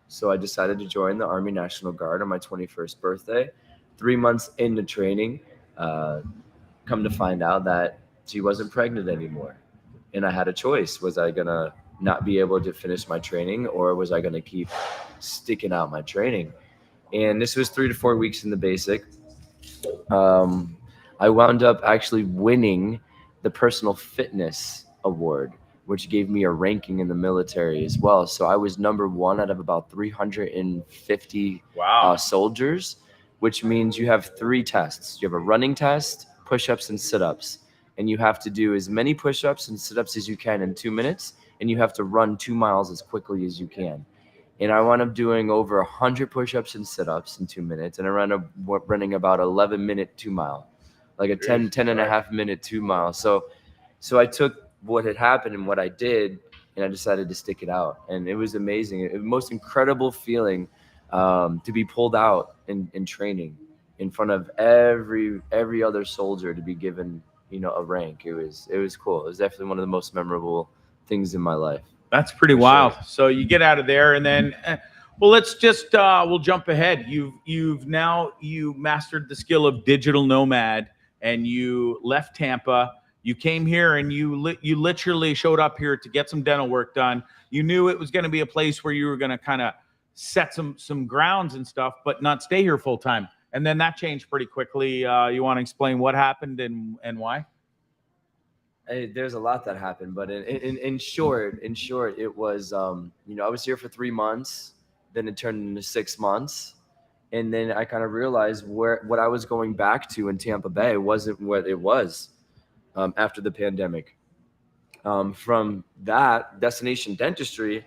So I decided to join the Army National Guard on my 21st birthday. 3 months into training, come to find out that she wasn't pregnant anymore. And I had a choice. Was I going to not be able to finish my training, or was I going to keep sticking out my training? And this was 3 to 4 weeks in the basic. I wound up actually winning the personal fitness award, which gave me a ranking in the military as well. So I was number 1 out of about 350 soldiers, which means you have 3 tests. You have a running test, push-ups, and sit-ups. And you have to do as many push-ups and sit-ups as you can in 2 minutes, and you have to run 2 miles as quickly as you can. And I wound up doing over 100 push-ups and sit-ups in 2 minutes, and I wound up running about 11-minute 2 mile, like a 10 and a half minute 2 mile. So I took what had happened and what I did, and I decided to stick it out. And it was amazing. It was the most incredible feeling to be pulled out in training in front of every other soldier, to be given a rank. It was cool. It was definitely one of the most memorable things in my life. That's pretty wild. Sure. So you get out of there, and then let's just we'll jump ahead. You mastered the skill of digital nomad, and you left Tampa. You came here, and you literally showed up here to get some dental work done. You knew it was going to be a place where you were going to kind of set some grounds and stuff, but not stay here full time. And then that changed pretty quickly. You want to explain what happened and why? There's a lot that happened, but in short, it was I was here for 3 months, then it turned into 6 months, and then I kind of realized what I was going back to in Tampa Bay wasn't what it was after the pandemic. From that, destination dentistry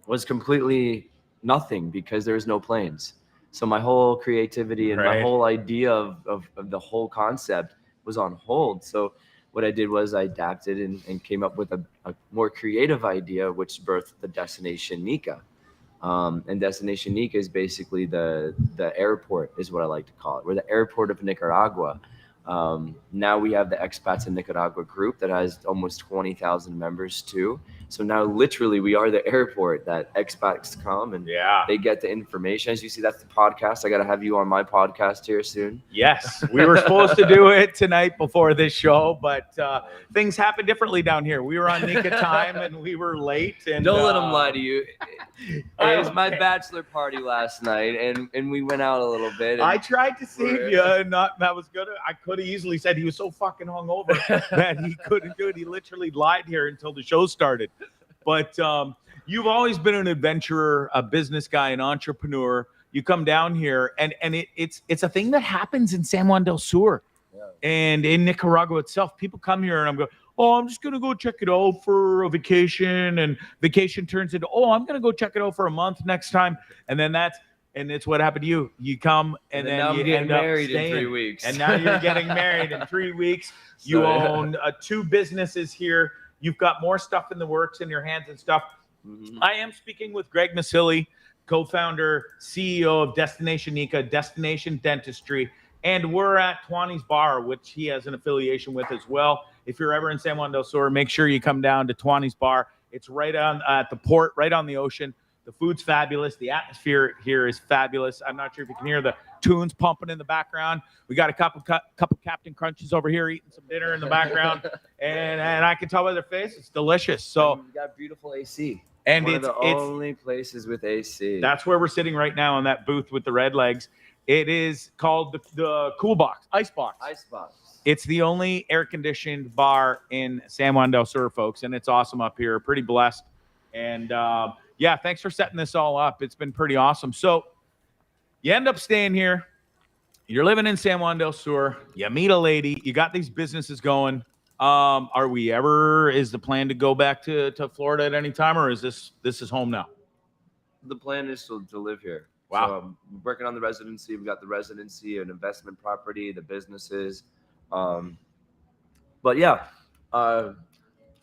was completely nothing because there's no planes. So my whole creativity and my whole idea of the whole concept was on hold. So what I did was I adapted and came up with a more creative idea, which birthed the Destination Nica. And Destination Nica is basically the airport, is what I like to call it. We're the airport of Nicaragua. Now we have the Expats in Nicaragua group that has almost 20,000 members too. So now literally we are the airport that expats come and they get the information. As you see, that's the podcast. I got to have you on my podcast here soon. Yes, we were supposed to do it tonight before this show, but things happen differently down here. We were on Nica time and we were late. And don't let them lie to you. It was my bachelor party last night, and we went out a little bit. I tried to save you, and that was good. I could have easily said he was so fucking hungover that he couldn't do it. He literally lied here until the show started. But you've always been an adventurer, a business guy, an entrepreneur. You come down here, and it's a thing that happens in San Juan del Sur and in Nicaragua itself. People come here, and I'm going, oh, I'm just going to go check it out for a vacation. And vacation turns into, oh, I'm going to go check it out for a month next time. And then it's what happened to you. You come and then now you I'm getting end up married staying. in 3 weeks. And now you're getting married in 3 weeks. You own 2 businesses here. You've got more stuff in the works in your hands and stuff. Mm-hmm. I am speaking with Greg Miceli, co-founder, CEO of Destination Nica, Destination Dentistry. And we're at Tuani's Bar, which he has an affiliation with as well. If you're ever in San Juan del Sur, make sure you come down to Tuani's Bar. It's right on at the port, right on the ocean. The food's fabulous. The atmosphere here is fabulous. I'm not sure if you can hear the tunes pumping in the background. We got a couple Captain Crunches over here eating some dinner in the background. and I can tell by their face, it's delicious. So we got beautiful AC. And One it's of the only places with AC. That's where we're sitting right now on that booth with the red legs. It is called the Cool Box, Ice Box. Ice Box. It's the only air-conditioned bar in San Juan del Sur, folks, and it's awesome up here. Pretty blessed. And, yeah, thanks for setting this all up. It's been pretty awesome. So you end up staying here. You're living in San Juan del Sur. You meet a lady. You got these businesses going. Is the plan to go back to Florida at any time, or is this is home now? The plan is to live here. Wow. So I'm working on the residency. We've got the residency, an investment property, the businesses. But yeah,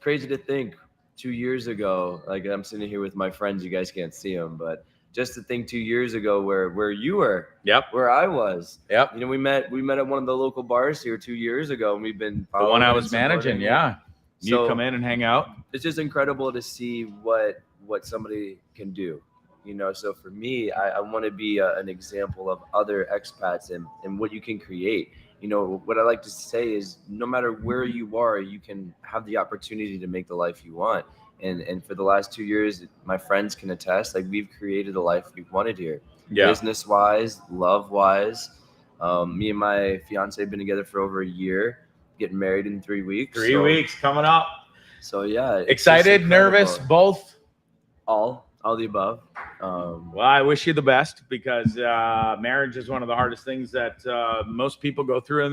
crazy to think 2 years ago, like I'm sitting here with my friends, you guys can't see them, but just to think 2 years ago where you were, where I was, you know, we met at one of the local bars here 2 years ago, and we've been the one I was managing. Yeah. So you come in and hang out. It's just incredible to see what somebody can do. You know, so for me, I want to be an example of other expats and what you can create. You know, what I like to say is no matter where you are, you can have the opportunity to make the life you want. And for the last 2 years, my friends can attest, like we've created a life we've wanted here. Yeah. Business wise, love wise. Me and my fiance have been together for over a year, getting married in 3 weeks. 3 weeks coming up. So yeah. Excited, nervous, both? All the above. Well, I wish you the best, because marriage is one of the hardest things that most people go through in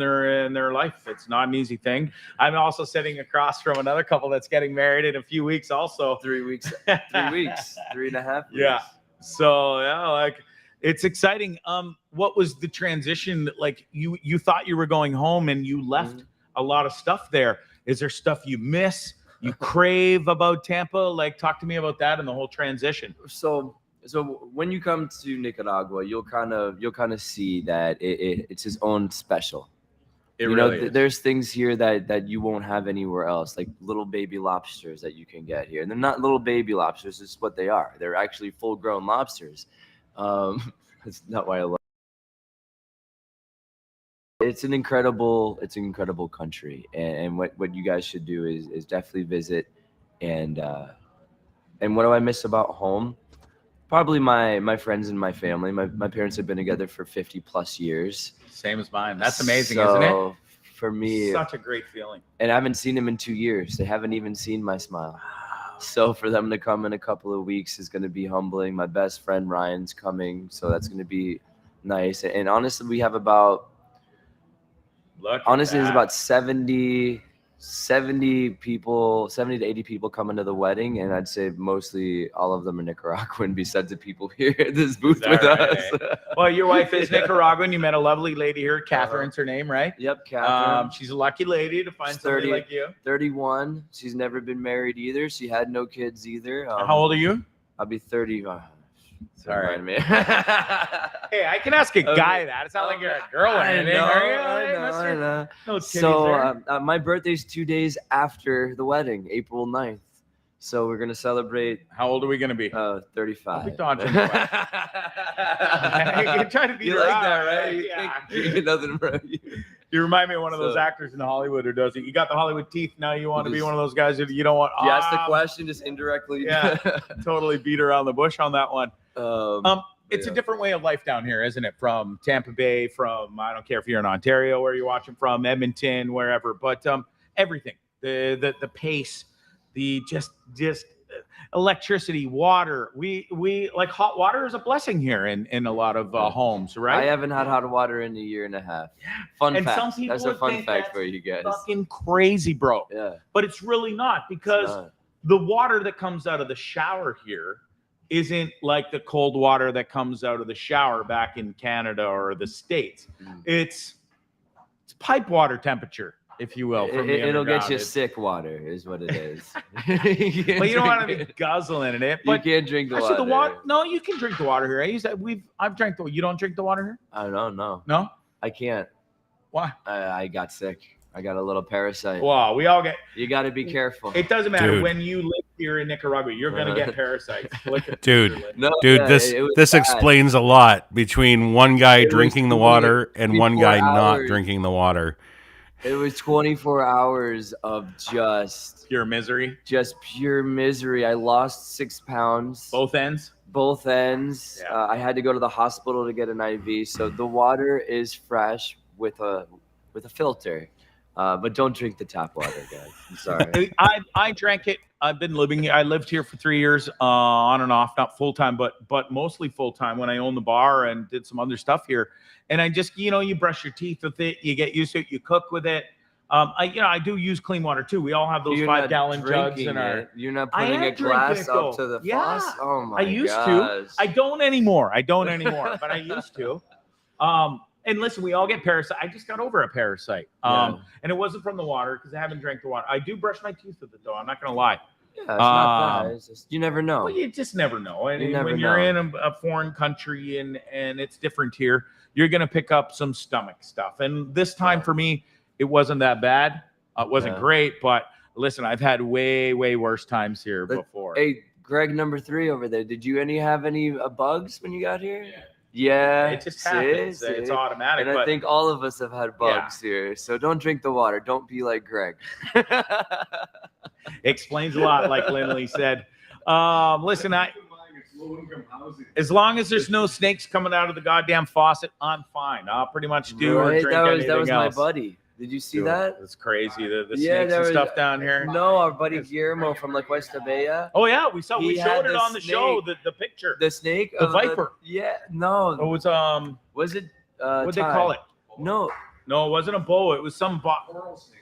their life. It's not an easy thing. I'm also sitting across from another couple that's getting married in a few weeks also. 3 weeks. 3 weeks. 3.5 weeks. Yeah. So yeah, like it's exciting. What was the transition? Like you thought you were going home and you left a lot of stuff there. Is there stuff you miss? You crave about Tampa? Like, talk to me about that and the whole transition. So when you come to Nicaragua, you'll kind of see that it's its own special. There's things here that you won't have anywhere else, like little baby lobsters that you can get here. And they're not little baby lobsters, it's what they are. They're actually full-grown lobsters. That's not why I love it. It's an incredible country, and what you guys should do is definitely visit. And what do I miss about home? Probably my friends and my family. My parents have been together for 50 plus years. Same as mine. That's amazing, isn't it? For me, such a great feeling. And I haven't seen them in 2 years. They haven't even seen my smile. So for them to come in a couple of weeks is going to be humbling. My best friend Ryan's coming, so that's going to be nice. And honestly, we have about it's about 70 70 to 80 people coming to the wedding, and I'd say mostly all of them are Nicaraguan besides the people here at this booth with right, us. Well, your wife is Nicaraguan. You met a lovely lady here. Catherine's her name, right? Yep, Catherine. She's a lucky lady to find She's somebody 30 like you. 31. She's never been married either. She had no kids either. How old are you? I'll be 30. Sorry. Me. Hey, I can ask a guy that. It's not like you're a girl or anything. I know. No titties So there. my birthday's 2 days after the wedding, April 9th. So we're gonna celebrate. How old are we gonna be? 35. Don't be dodging the question. You're trying to be You like that, right? Yeah. You think nothing from you. You remind me of one of those actors in Hollywood who does it. You got the Hollywood teeth. Now you want to be one of those guys that you don't want. You asked the question, just indirectly. Yeah, totally beat around the bush on that one. It's a different way of life down here, isn't it? From Tampa Bay, from I don't care if you're in Ontario, where you're watching from, Edmonton, wherever. But everything, the pace, the just electricity, water. We like hot water is a blessing here in a lot of homes, right? I haven't had hot water in a year and a half. Fun fact. Some people that's a fun think fact that's for you guys. fucking crazy, bro. Yeah. But it's really not, because the water that comes out of the shower here isn't like the cold water that comes out of the shower back in Canada or the States. It's pipe water temperature, if you will. It'll get you sick water, is what it is. But you don't want to be guzzling in it. But you can't drink the actually, water. No, you can drink the water here. I've drank the. You don't drink the water here? I don't know. No, I can't. Why? I got sick. I got a little parasite. Wow, we all get. You got to be careful. It doesn't matter. Dude. When you live here in Nicaragua, you're gonna get parasites. Dude, Yeah, this explains a lot between one guy drinking the water and one guy not drinking the water. It was 24 hours of just pure misery. Just pure misery. I lost 6 pounds. Both ends. Both ends. Yeah. I had to go to the hospital to get an IV. So the water is fresh with a filter. But don't drink the tap water, guys. I'm sorry. I drank it. I've been living here. I lived here for 3 years, on and off, not full time, but mostly full time when I owned the bar and did some other stuff here. And I just, you brush your teeth with it, you get used to it, you cook with it. I do use clean water too. We all have those 5-gallon jugs in our. You're not putting a glass up to the faucet. Oh my! I used to. I don't anymore. But I used to. And listen, we all get parasite. I just got over a parasite. And it wasn't from the water because I haven't drank the water. I do brush my teeth with it though. I'm not gonna lie. Yeah, it's not bad. It's just, you never know. Well, you just never know. And when you're in a foreign country and it's different here, you're gonna pick up some stomach stuff. And this time for me, it wasn't that bad. It wasn't great, but listen, I've had way worse times here before. Hey, Greg, number 3 over there. Did you have any bugs when you got here? Yeah, it just happens. It's automatic. And I think all of us have had bugs here. So don't drink the water. Don't be like Greg. Explains a lot, like Lindley said. Listen, as long as there's no snakes coming out of the goddamn faucet, I'm fine. I'll pretty much do or drink anything that was else. my buddy. Did you see that? It's crazy. The snakes and stuff down here. No, our buddy Guillermo from La Cuesta Bella. Oh yeah, we showed it on the show. The picture. The snake. The viper. No. It was Was it? What'd they call it? No, it wasn't a boa. It was some coral snake.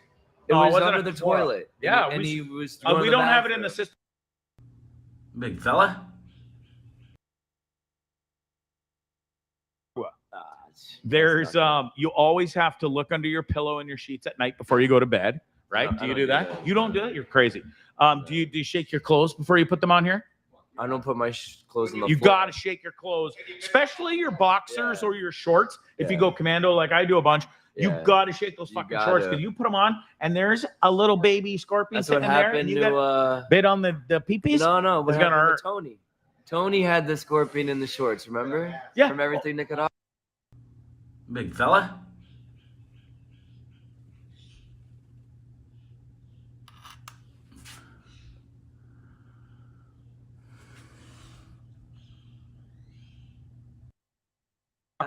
It was under the toilet. Yeah, and he was. We don't have it in the system. Big fella. There's you always have to look under your pillow and your sheets at night before you go to bed, right? Do you do that? You don't do that? You're crazy. Do you shake your clothes before you put them on here? I don't put my clothes on the floor. You got to shake your clothes, especially your boxers or your shorts. If you go commando like I do a bunch, you got to shake those fucking shorts because you put them on and there's a little baby scorpion sitting there. And you got bit on the pee-pees? No. What happened to Tony? Tony had the scorpion in the shorts, remember? Yeah. From everything Nica. Big fella.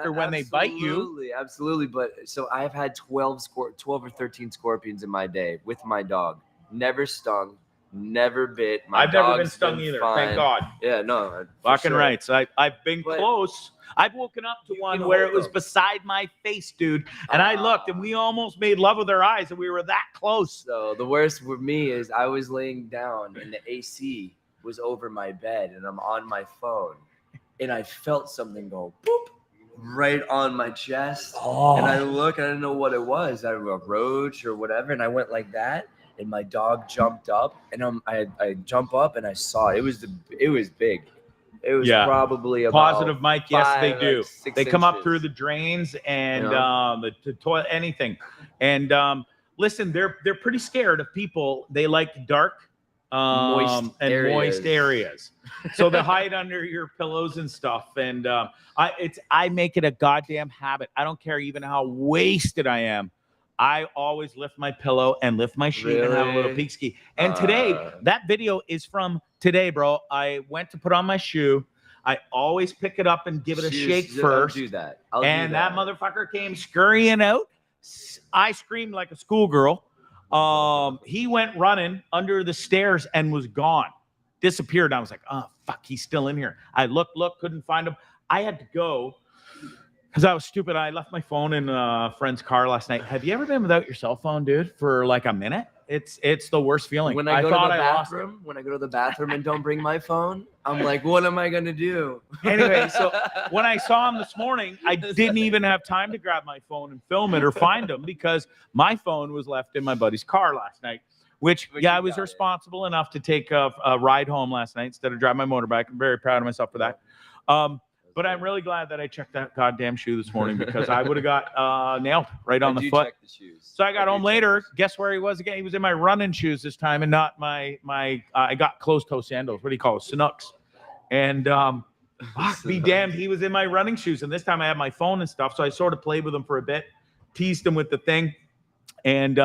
When they bite you. Absolutely. But so I've had 12 or 13 scorpions in my day with my dog. Never stung, Never bit. My I've never been dog's stung either. fine. Thank God. Yeah, no. Fucking sure. right. So I've been But close. I've woken up to you one can where hold it was them. beside my face, dude. And I looked and we almost made love with our eyes and we were that close. So the worst for me is I was laying down and the AC was over my bed and I'm on my phone and I felt something go boop right on my chest. Oh. And I look, I didn't know what it was. I don't know, a roach or whatever. And I went like that. And my dog jumped up, and I jump up, and I saw it. It was big. It was probably about Positive Mike. Yes, they do. like 6 they come up inches. through the drains and Yeah. the toilet, anything. And listen, they're pretty scared of people. They like dark, Moist moist areas. So they hide under your pillows and stuff. And I make it a goddamn habit. I don't care even how wasted I am. I always lift my pillow and lift my sheet and have a little Really? peek ski. And today, that video is from today, bro. I went to put on my shoe. I always pick it up and give it a shake first. I'll do that. And that motherfucker came scurrying out. I screamed like a schoolgirl. He went running under the stairs and was gone. Disappeared. I was like, oh, fuck, he's still in here. I looked, couldn't find him. I had to go. Because I was stupid. I left my phone in a friend's car last night. Have you ever been without your cell phone, dude, for like a minute? It's the worst feeling. When I go to the bathroom and don't bring my phone, I'm like, what am I gonna do? Anyway, so when I saw him this morning, I didn't even have time to grab my phone and film it or find him because my phone was left in my buddy's car last night. Which I was responsible enough to take a ride home last night instead of driving my motorbike. I'm very proud of myself for that. But I'm really glad that I checked that goddamn shoe this morning because I would have got nailed right on the foot. Check the shoes. So I got home later. Guess where he was again? He was in my running shoes this time and not my I got closed-toe sandals. What do you call it? Sanooks. And fuck be damned, he was in my running shoes. And this time I had my phone and stuff. So I sort of played with him for a bit, teased him with the thing. And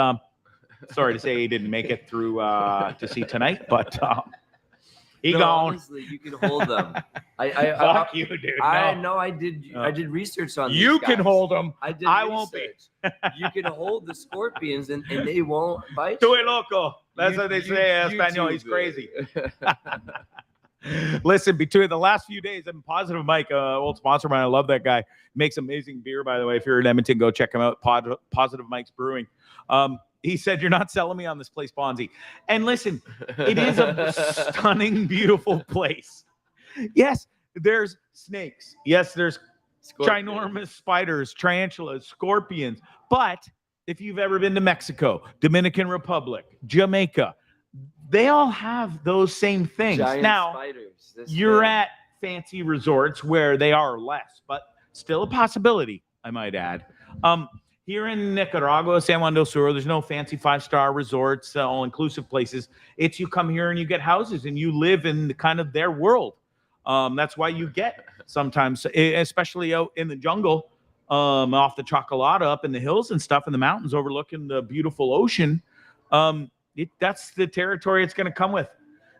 sorry to say he didn't make it through to see tonight, but he gone. Honestly, you can hold them. Fuck you, dude. I know. I did research on. You these can guys. hold them. I won't be. You can hold the scorpions and they won't bite. Tu you. es loco. That's what they say in Espanol. He's crazy. Listen, between the last few days, I'm Positive Mike, old sponsor of mine. I love that guy. Makes amazing beer, by the way. If you're in Edmonton, go check him out. Positive Mike's Brewing. He said, you're not selling me on this place, Bondzee. And listen, it is a stunning, beautiful place. Yes, there's snakes. Yes, there's ginormous spiders, tarantulas, scorpions. But if you've ever been to Mexico, Dominican Republic, Jamaica, they all have those same things. Giant now, spiders. you're at fancy resorts where they are less, but still a possibility, I might add. Here in Nicaragua, San Juan del Sur, there's no fancy 5-star resorts, all-inclusive places. It's you come here and you get houses and you live in kind of their world. That's why you get sometimes, especially out in the jungle, off the Chocolata, up in the hills and stuff, in the mountains overlooking the beautiful ocean. That's the territory it's going to come with.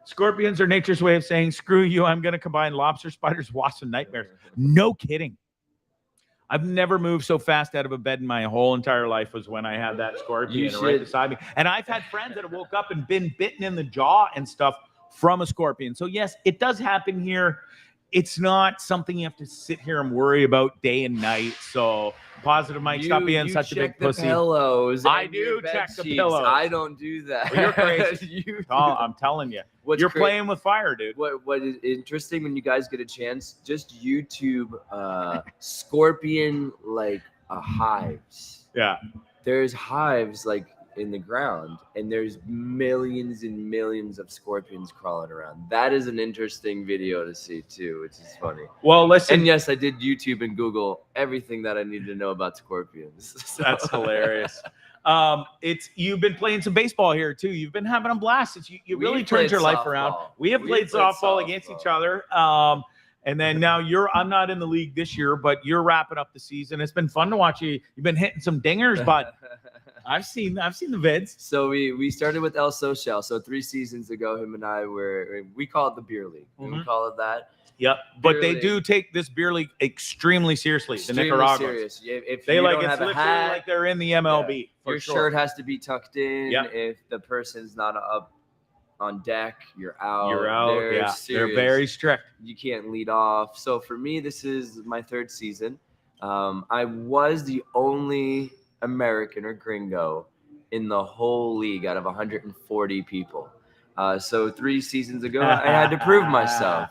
Scorpions are nature's way of saying, screw you, I'm going to combine lobster, spiders, wasps, and nightmares. No kidding. I've never moved so fast out of a bed in my whole entire life as when I had that scorpion right beside me. And I've had friends that have woke up and been bitten in the jaw and stuff from a scorpion. So yes, it does happen here. It's not something you have to sit here and worry about day and night. So Positive Mike, stop being such a big pussy. Pillows. I do check the pillows. I don't do that. Well, you're crazy. I'm telling you. You're playing with fire, dude. What is interesting when you guys get a chance, just YouTube scorpion hives. Yeah. There's hives like in the ground and there's millions and millions of scorpions crawling around. That is an interesting video to see too, which is funny. Well, listen. And yes, I did YouTube and Google everything that I needed to know about scorpions. So. That's hilarious. You've been playing some baseball here too. You've been having a blast. You really turned your life around. We have played softball against each other. And then now I'm not in the league this year, but you're wrapping up the season. It's been fun to watch you. You've been hitting some dingers, but I've seen the vids. So we started with El Social. So 3 seasons ago, him and I we call it the beer league. Mm-hmm. We call it that. Yep, but they do take this beer league extremely seriously. The Nicaraguans. Serious. If they you like don't it's have a literally hat, like they're in the MLB. your shirt has to be tucked in. Yep. If the person's not up on deck, you're out. You're out. They're They're serious. very strict. You can't lead off. So for me, this is my 3rd season. I was the only American or gringo in the whole league out of 140 people. So 3 seasons ago, I had to prove myself.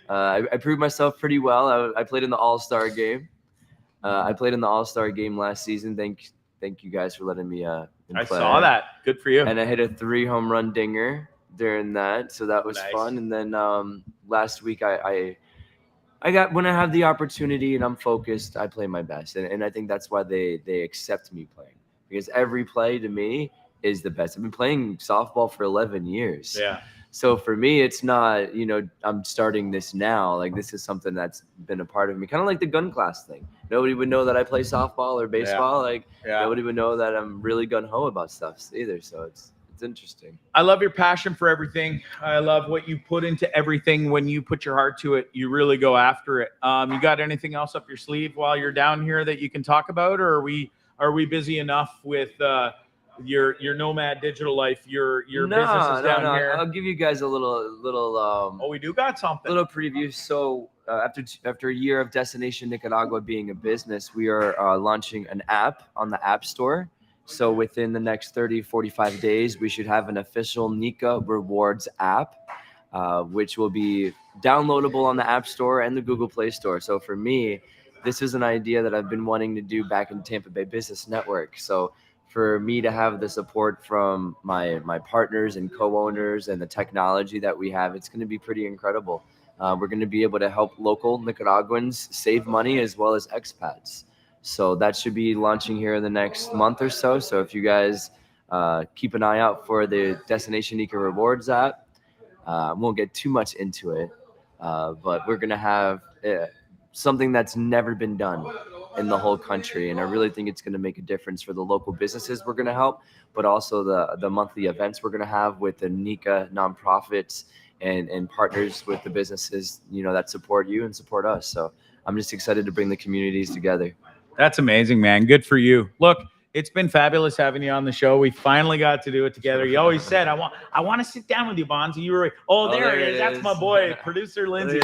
I proved myself pretty well. I played in the All-Star game. I played in the All-Star game last season. Thank you guys for letting me I play. saw that. Good for you. And I hit a 3 home run dinger during that, so that was Nice. fun. And then last week I got, when I have the opportunity and I'm focused, I play my best, and I think that's why they accept me playing, because every play to me is the best. I've been playing softball for 11 years. Yeah. So for me, it's not, I'm starting this now. Like, this is something that's been a part of me, kind of like the gun class thing. Nobody would know that I play softball or baseball. Nobody would know that I'm really gun-ho about stuff either. So it's interesting. I love your passion for everything. I love what you put into everything. When you put your heart to it, you really go after it. You got anything else up your sleeve while you're down here that you can talk about, or are we busy enough with your nomad digital life, your business is down here? I'll give you guys a little We do got something. little preview. So after a year of Destination Nicaragua being a business, we are launching an app on the App Store. So within the next 30-45 days, we should have an official Nica Rewards app, which will be downloadable on the App Store and the Google Play Store. So for me, this is an idea that I've been wanting to do back in Tampa Bay Business Network. So for me to have the support from my partners and co-owners and the technology that we have, it's going to be pretty incredible. We're going to be able to help local Nicaraguans save money as well as expats. So that should be launching here in the next month or so. So if you guys keep an eye out for the Destination Nica Rewards app, won't get too much into it, but we're going to have something that's never been done in the whole country. And I really think it's going to make a difference for the local businesses we're going to help, but also the monthly events we're going to have with the Nica nonprofits and partners with the businesses, that support you and support us. So I'm just excited to bring the communities together. That's amazing, man. Good for you. Look, it's been fabulous having you on the show. We finally got to do it together. You always said, I want to sit down with you, Bondzee. You were there it is. That's my boy, producer Lindsay,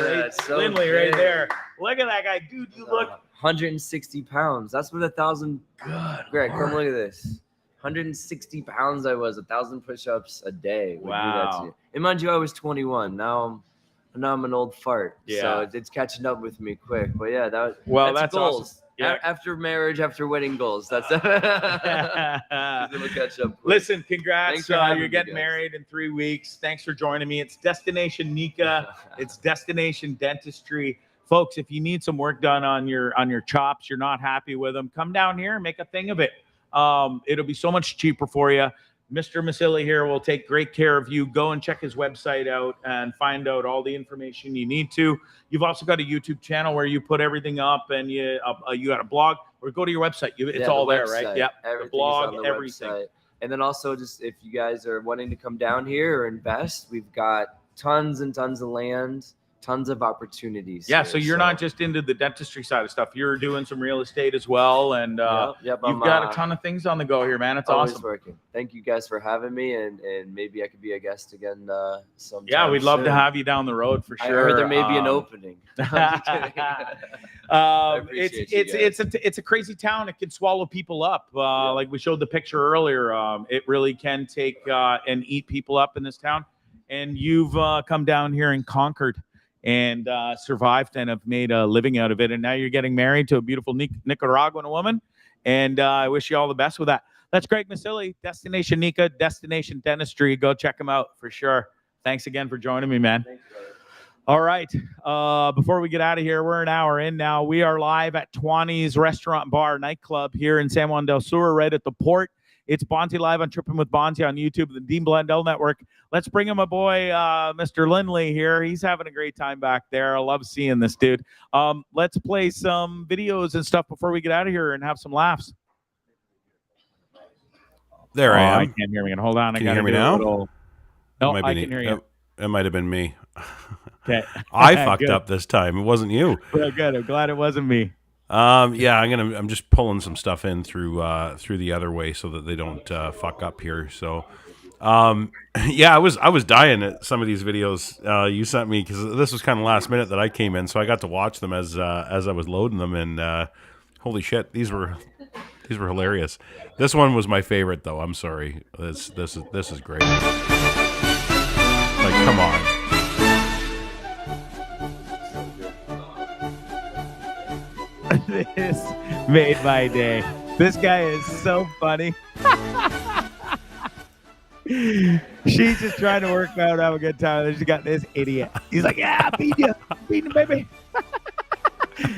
Lindley, right there. Look at that guy, dude. You look 160 pounds. That's what 1,000. God, Greg, come look at this. 160 pounds. I was 1,000 push-ups a day. Wow. And mind you, I was 21. Now I'm an old fart. Yeah. So it's catching up with me quick. But yeah, that's goals. Awesome. Yeah. After marriage, after wedding goals. That's it'll catch up quick. Listen, congrats. You're getting guys. married in 3 weeks. Thanks for joining me. It's Destination Nica. It's Destination Dentistry. Folks, if you need some work done on your chops, you're not happy with them, come down here and make a thing of it. It'll be so much cheaper for you. Mr. Miceli here will take great care of you. Go and check his website out and find out all the information you need to. You've also got a YouTube channel where you put everything up, and you got a blog, or go to your website. It's all there, right? Yeah, the blog, everything. Website. And then also, just if you guys are wanting to come down here or invest, we've got tons and tons of land, tons of opportunities. Yeah, so you're not just into the dentistry side of stuff. You're doing some real estate as well, and you've got a ton of things on the go here, man. It's always awesome. Working. Thank you guys for having me, and maybe I could be a guest again sometime. Yeah, we'd love soon. to have you down the road for sure. I heard there may be an opening. It's a crazy town. It can swallow people up. Like we showed the picture earlier. It really can take and eat people up in this town. And you've come down here and conquered and survived and have made a living out of it. And now you're getting married to a beautiful Nicaraguan woman. And I wish you all the best with that. That's Greg Miceli, Destination Nica, Destination Dentistry. Go check them out for sure. Thanks again for joining me, man. Thanks, brother. All right. Before we get out of here, we're an hour in now. We are live at Tuani's Restaurant Bar Nightclub here in San Juan del Sur, right at the port. It's Bondzee Live on Trippin with Bondzee on YouTube, the Dean Blundell Network. Let's bring him my boy, Mr. Lindley here. He's having a great time back there. I love seeing this dude. Let's play some videos and stuff before we get out of here and have some laughs. There I am. I can't hear me. Hold on. Can you hear me now? No, I can hear you. It might have been me. Okay. I fucked up this time. It wasn't you. Well, good. I'm glad it wasn't me. Yeah, I'm just pulling some stuff in through the other way so that they don't fuck up here. So Yeah, I was dying at some of these videos you sent me because this was kind of last minute that I came in, so I got to watch them as I was loading them, and holy shit, these were hilarious. This one was my favorite, though. I'm sorry. This is great. Like, come on. This made my day. This guy is so funny. She's just trying to work out, have a good time. And she got this idiot. He's like, yeah, beat you, baby.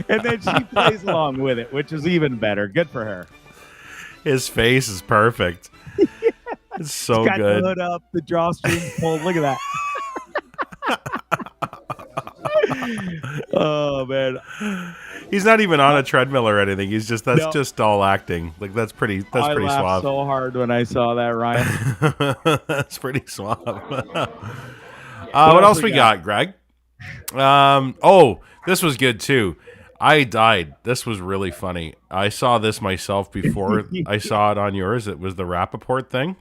And then she plays along with it, which is even better. Good for her. His face is perfect. It's so He's got good. The hood up, the drawstrings pulled. Look at that. Oh man, he's not even on a treadmill or anything. He's just just all acting. Like that's pretty I laughed suave. so hard when I saw that, Ryan. That's pretty suave. What else we got, Greg? Oh, this was good too. I died. This was really funny. I saw this myself before I saw it on yours. It was the Rappaport thing.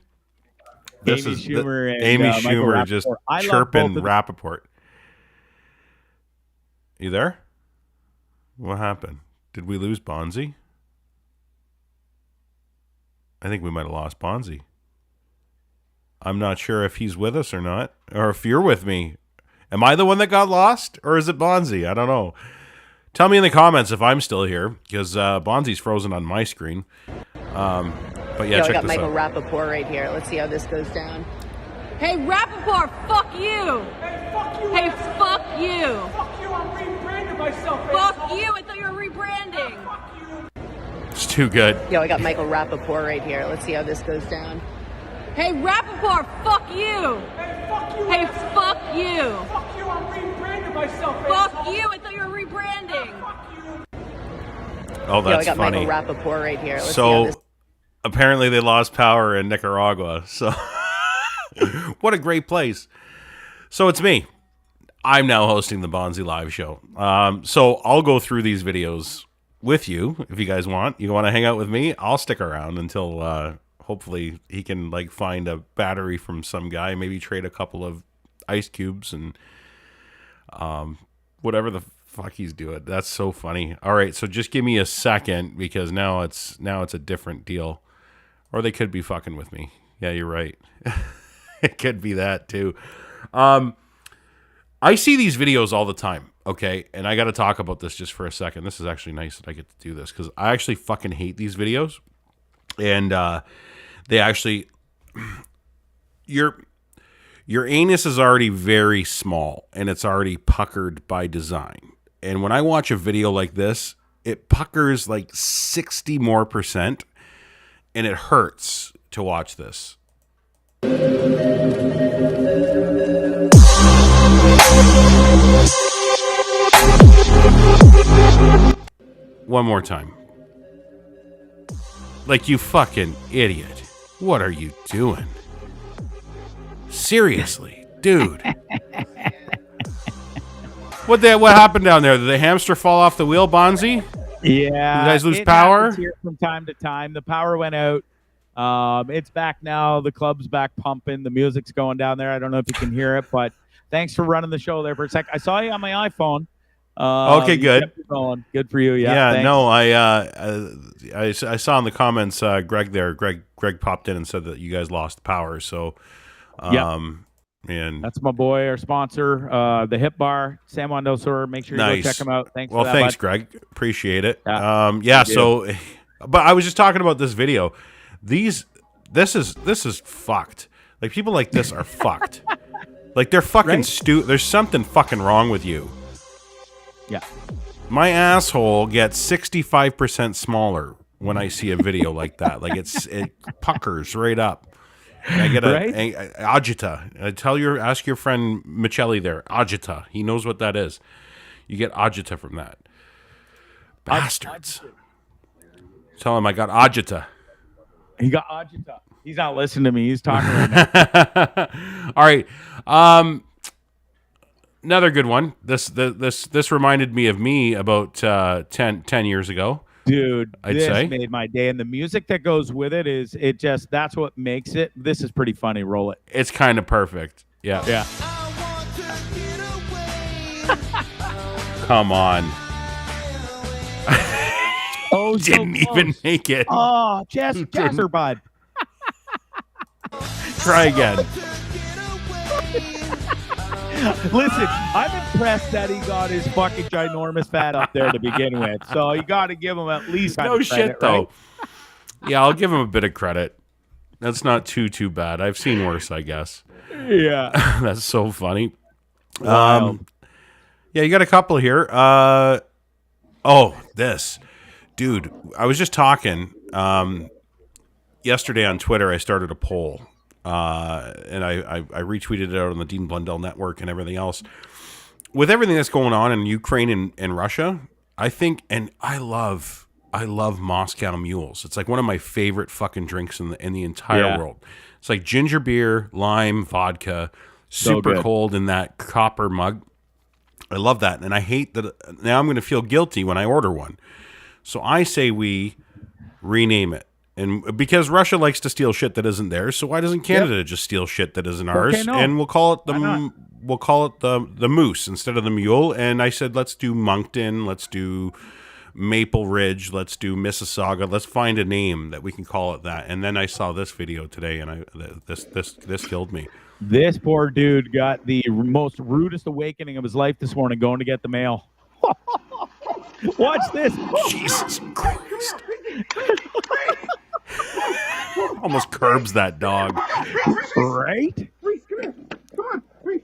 This Amy is Schumer and Amy Michael Schumer Rappaport. just I love chirping both of them. Rappaport. You there? What happened? Did we lose Bondzee? I think we might have lost Bondzee. I'm not sure if he's with us or not, or if you're with me. Am I the one that got lost, or is it Bondzee? I don't know. Tell me in the comments if I'm still here, because Bondzee's frozen on my screen. But yeah, I check got this Michael out. Rappaport right here. Let's see how this goes down. Hey, Rappaport, fuck you! Hey, fuck you! Hey, fuck you! Fuck you! I'm rebranding myself. Fuck asshole. you! I thought you were rebranding. Fuck you! It's too good. I got Michael Rappaport right here. Let's see how this goes down. Hey, Rappaport, fuck you! Hey, fuck you! Hey, asshole. fuck you! Fuck you! I'm rebranding myself. Fuck asshole. you! I thought you were rebranding. Fuck you! Oh, that's I got funny. Michael Rappaport right here. Let's see how So this. apparently they lost power in Nicaragua. So what a great place. So it's me. I'm now hosting the Bondzee live show. So I'll go through these videos with you if you guys want. You want to hang out with me? I'll stick around until hopefully he can like find a battery from some guy, maybe trade a couple of ice cubes and whatever the fuck he's doing. That's so funny. All right, so just give me a second because now it's a different deal. Or they could be fucking with me. Yeah, you're right. It could be that too. I see these videos all the time, okay? And I got to talk about this just for a second. This is actually nice that I get to do this because I actually fucking hate these videos. And they actually... Your anus is already very small and it's already puckered by design. And when I watch a video like this, it puckers like 60 more percent. And it hurts to watch this. One more time. Like, you fucking idiot. What are you doing? Seriously, dude. What happened down there? Did the hamster fall off the wheel, Bondzee? Yeah, You guys lose it power? happens here from time to time. The power went out. It's back now. The club's back pumping. The music's going down there. I don't know if you can hear it, but thanks for running the show there for a sec. I saw you on my iPhone. Okay, you good. kept it going. Good for you. Yeah, thanks. no, I saw in the comments, Greg popped in and said that you guys lost power. So, and That's my boy, our sponsor, the Hip Bar, San Juan del Sur. Make sure you Nice. go check him out. Thanks. well, for that, thanks, bud. Greg. Appreciate it. Yeah, Yeah. you do. So, but I was just talking about this video. This is fucked. Like people like this are fucked. Like they're fucking Right? There's something fucking wrong with you. Yeah. My asshole gets 65% smaller when I see a video like that. Like it puckers right up. And I get agita. Ask your friend Miceli there. Agita. He knows what that is. You get agita from that. Bastards. Tell him I got agita. He got agita. He's not listening to me. He's talking right now. All right. Another good one. This reminded me of me about 10 years ago. Dude, I'd this say. made my day, and the music that goes with it that's what makes it. This is pretty funny. Roll it. It's kind of perfect. Yeah. Yeah. Come on. Oh, so Didn't even close. make it. Oh, Jasper bud. Try again. Listen, I'm impressed that he got his fucking ginormous fat up there to begin with. So you got to give him at least No credit, shit, though. right? Yeah, I'll give him a bit of credit. That's not too bad. I've seen worse, I guess. Yeah. That's so funny. Wild. Yeah, you got a couple here. This. Dude, I was just talking. Yesterday on Twitter, I started a poll. And I retweeted it out on the Dean Blundell network and everything else. With everything that's going on in Ukraine and Russia, I think, and I love Moscow mules. It's like one of my favorite fucking drinks in the entire world. It's like ginger beer, lime, vodka, super cold in that copper mug. I love that. And I hate that. Now I'm going to feel guilty when I order one. So I say we rename it. And because Russia likes to steal shit that isn't theirs, so why doesn't Canada just steal shit that isn't ours? Okay, no. And we'll call it the moose instead of the mule. And I said, let's do Moncton, let's do Maple Ridge, let's do Mississauga. Let's find a name that we can call it that. And then I saw this video today, and this killed me. This poor dude got the most rudest awakening of his life this morning going to get the mail. Watch this. Jesus Christ. Almost curbs that dog. Right? Reese, come here. Come on. Reese,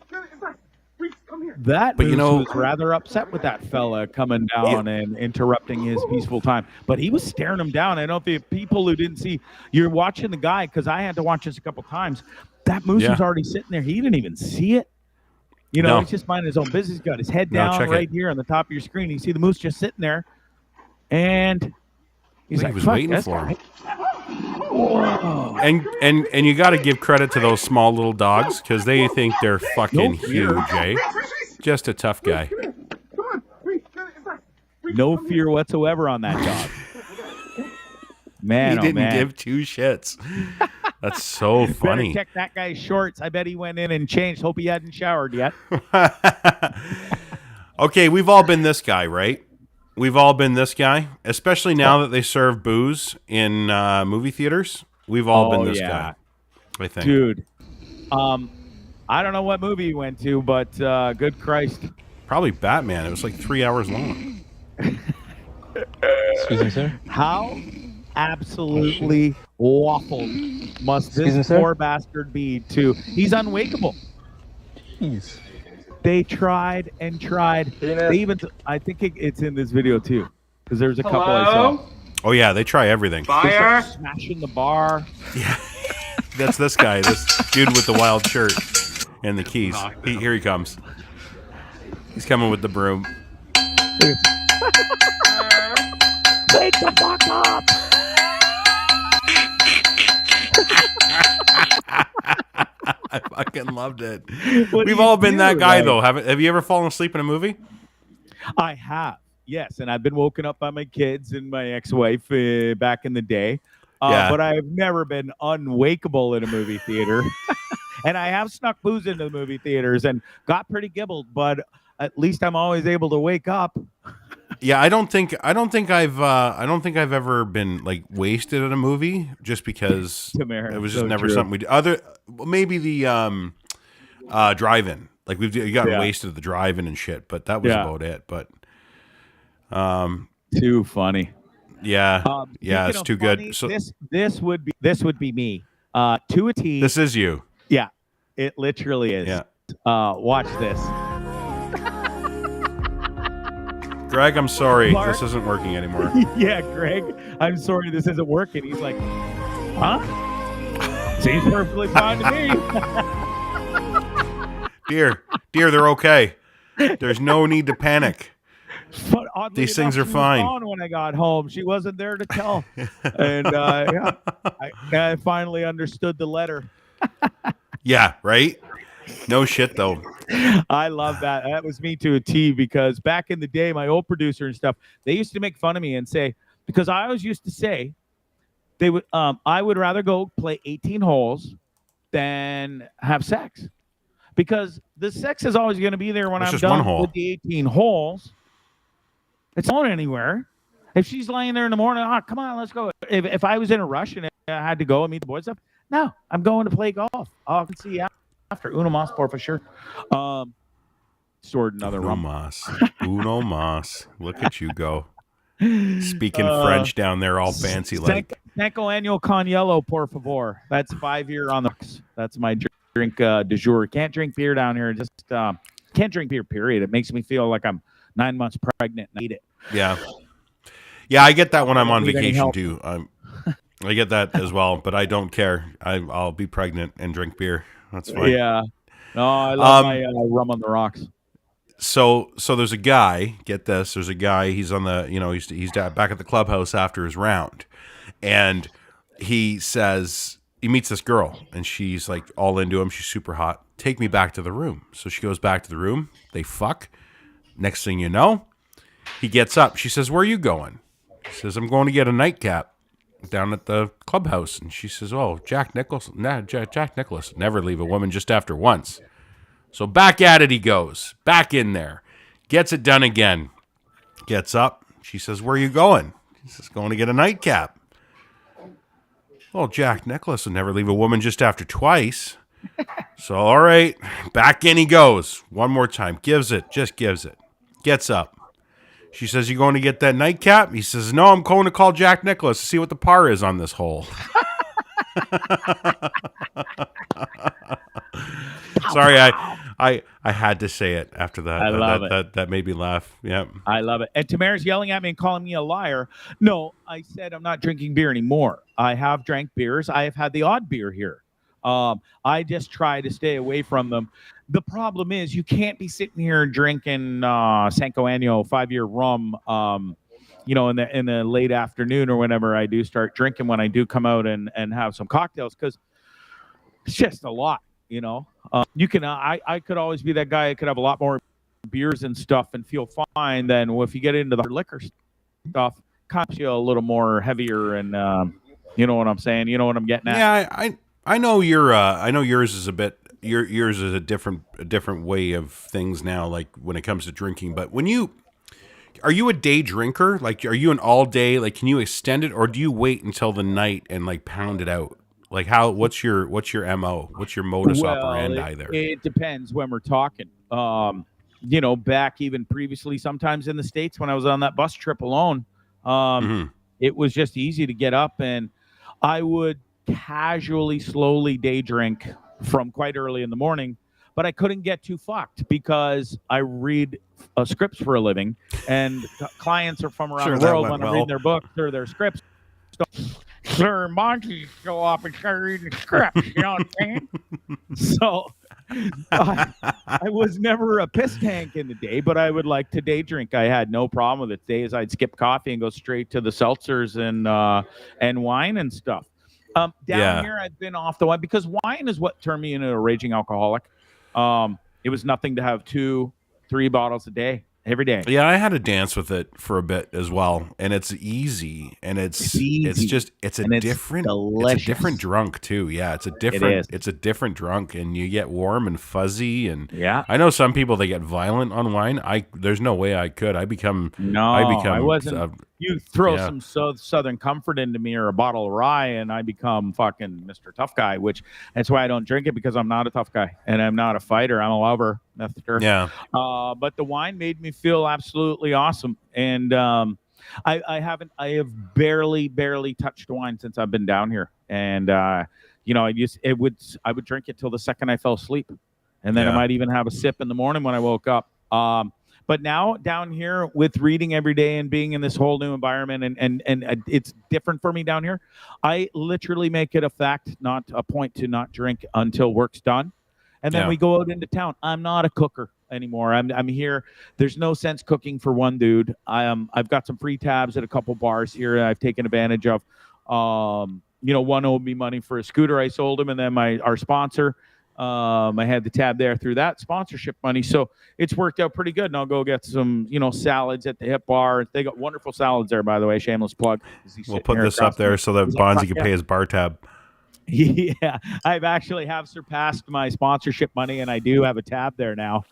come here. That But moose you know- was rather upset with that fella coming down and interrupting his peaceful time. But he was staring him down. I don't know if the people who didn't see, you're watching the guy, because I had to watch this a couple times. That moose was already sitting there. He didn't even see it. You know, No. he's just minding his own business. He's got his head No, down check right it. here on the top of your screen. You see the moose just sitting there. And he's He like, was "Fuck waiting this for him." guy." Whoa. And you got to give credit to those small little dogs because they think they're fucking huge, eh? Just a tough guy. Come on. Reese, No fear whatsoever on that dog. Man, He oh didn't man. give two shits. That's so Better funny. check that guy's shorts. I bet he went in and changed. Hope he hadn't showered yet. Okay, we've all been this guy, right? We've all been this guy, especially now that they serve booze in movie theaters. We've all been this guy, I think. Dude. I don't know what movie you went to, but good Christ. Probably Batman. It was like 3 hours long. Excuse me, sir. How absolutely waffled must Excuse me, this sir? poor bastard be to? He's unwakeable. Jeez. They tried and tried. They even, I think it's in this video too, because there's a couple I saw. Oh, yeah, they try everything. They start smashing the bar. Yeah, that's this guy, this dude with the wild shirt and the keys. Here he comes. He's coming with the broom. Wake the fuck up! I fucking loved it. What do We've you all been do, that guy, like- though. Have you ever fallen asleep in a movie? I have, yes, and I've been woken up by my kids and my ex-wife back in the day. Yeah. But I've never been unwakeable in a movie theater. And I have snuck booze into the movie theaters and got pretty gibbled, but at least I'm always able to wake up. Yeah, I don't think I've ever been like wasted at a movie just because Tamara, it was just so never true. something we did. Maybe the drive-in. Like you got wasted at the drive-in and shit, but that was about it. But too funny. yeah, yeah, Speaking it's of too funny, good. So this would be me to a T. this is you. Yeah, it literally is. Yeah. Watch this. Greg, I'm sorry. Mark? This isn't working anymore. Yeah, Greg, I'm sorry this isn't working. He's like, huh? Seems perfectly fine to me. Dear, they're okay. There's no need to panic. But oddly These things enough, are she was fine. gone when I got home. She wasn't there to tell. And yeah, I finally understood the letter. Yeah, right? No shit, though. I love that. That was me to a T, because back in the day, my old producer and stuff, they used to make fun of me and say, because I always used to say they would. I would rather go play 18 holes than have sex, because the sex is always going to be there when It's I'm just one done hole. with the 18 holes. It's not going anywhere. If she's laying there in the morning, come on, let's go. If I was in a rush and I had to go and meet the boys up, no, I'm going to play golf. I can see you after. Uno mas, for sure. Stored another Uno rum. mas. Uno mas. Look at you go. Speaking French down there, all fancy like. Cinco año con hielo, por favor. That's 5 year on the. That's my drink du jour. Can't drink beer down here. Just can't drink beer. Period. It makes me feel like I'm 9 months pregnant and I eat it. Yeah. Yeah, I get that when I'm on Need any vacation help. too. I get that as well, but I don't care. I'll be pregnant and drink beer. That's fine. Yeah. No, I love my rum on the rocks. So there's a guy. Get this. There's a guy. He's on the. He's back at the clubhouse after his round, and he says he meets this girl, and she's like all into him. She's super hot. Take me back to the room. So she goes back to the room. They fuck. Next thing you know, he gets up. She says, "Where are you going?" He says, "I'm going to get a nightcap down at the clubhouse." And she says, "Oh, Jack Nicholson. Nah, Jack Nicholson never leave a woman just after once." So back at it he goes. Back in there. Gets it done again. Gets up. She says, "Where are you going?" He says, "Going to get a nightcap." "Well, Jack Nicholson never leave a woman just after twice." So, all right. Back in he goes. One more time. Gives it. Just gives it. Gets up. She says, "You going to get that nightcap?" He says, "No, I'm going to call Jack Nicklaus to see what the par is on this hole." Sorry, I had to say it after that. I love it. That made me laugh. Yeah. I love it. And Tamara's yelling at me and calling me a liar. No, I said I'm not drinking beer anymore. I have drank beers. I have had the odd beer here. I just try to stay away from them. The problem is you can't be sitting here drinking Cinco Año 5 year rum, in the late afternoon or whenever I do start drinking, when I do come out and have some cocktails, because it's just a lot, you can, I could always be that guy. I could have a lot more beers and stuff and feel fine. Then if you get into the liquor stuff, comes you a little more heavier, and you know what I'm saying? You know what I'm getting at? Yeah, I know I know yours is a bit. Yours is a different way of things now. Like when it comes to drinking, but are you a day drinker? Like, are you an all day? Like, can you extend it, or do you wait until the night and like pound it out? Like, what's your MO? What's your modus operandi there? It depends when we're talking. Back even previously, sometimes in the States when I was on that bus trip alone, it was just easy to get up, and I would casually, slowly day drink from quite early in the morning, but I couldn't get too fucked because I read scripts for a living, and clients are from around the world when I read their books or their scripts. Sir Monty show up and start reading the scripts, you know what I'm saying? So I was never a piss tank in the day, but I would like to day drink. I had no problem with it. Days I'd skip coffee and go straight to the seltzers and wine and stuff. Down here, I've been off the wine because wine is what turned me into a raging alcoholic. It was nothing to have 2-3 bottles a day, every day. Yeah, I had to dance with it for a bit as well, and it's easy, and it's a different drunk too. Yeah, it's a different drunk, and you get warm and fuzzy, and I know some people, they get violent on wine. There's no way I could. I wasn't. You throw some Southern Comfort into me or a bottle of rye, and I become fucking Mr. Tough Guy, which that's why I don't drink it, because I'm not a tough guy, and I'm not a fighter. I'm a lover. Yeah. But the wine made me feel absolutely awesome. And I have barely touched wine since I've been down here. And, I would drink it till the second I fell asleep. And then I might even have a sip in the morning when I woke up. But now down here with reading every day and being in this whole new environment, and it's different for me down here. I literally make it a fact, not a point, to not drink until work's done. And then we go out into town. I'm not a cooker anymore. I'm here. There's no sense cooking for one dude. I've got some free tabs at a couple bars here I've taken advantage of. One owed me money for a scooter I sold him, and then our sponsor I had the tab there through that sponsorship money, so it's worked out pretty good. And I'll go get some, salads at the Hip Bar. They got wonderful salads there, by the way. Shameless plug. We'll put this up there so that Bondzee can pay his bar tab. Yeah, I've actually have surpassed my sponsorship money, and I do have a tab there now.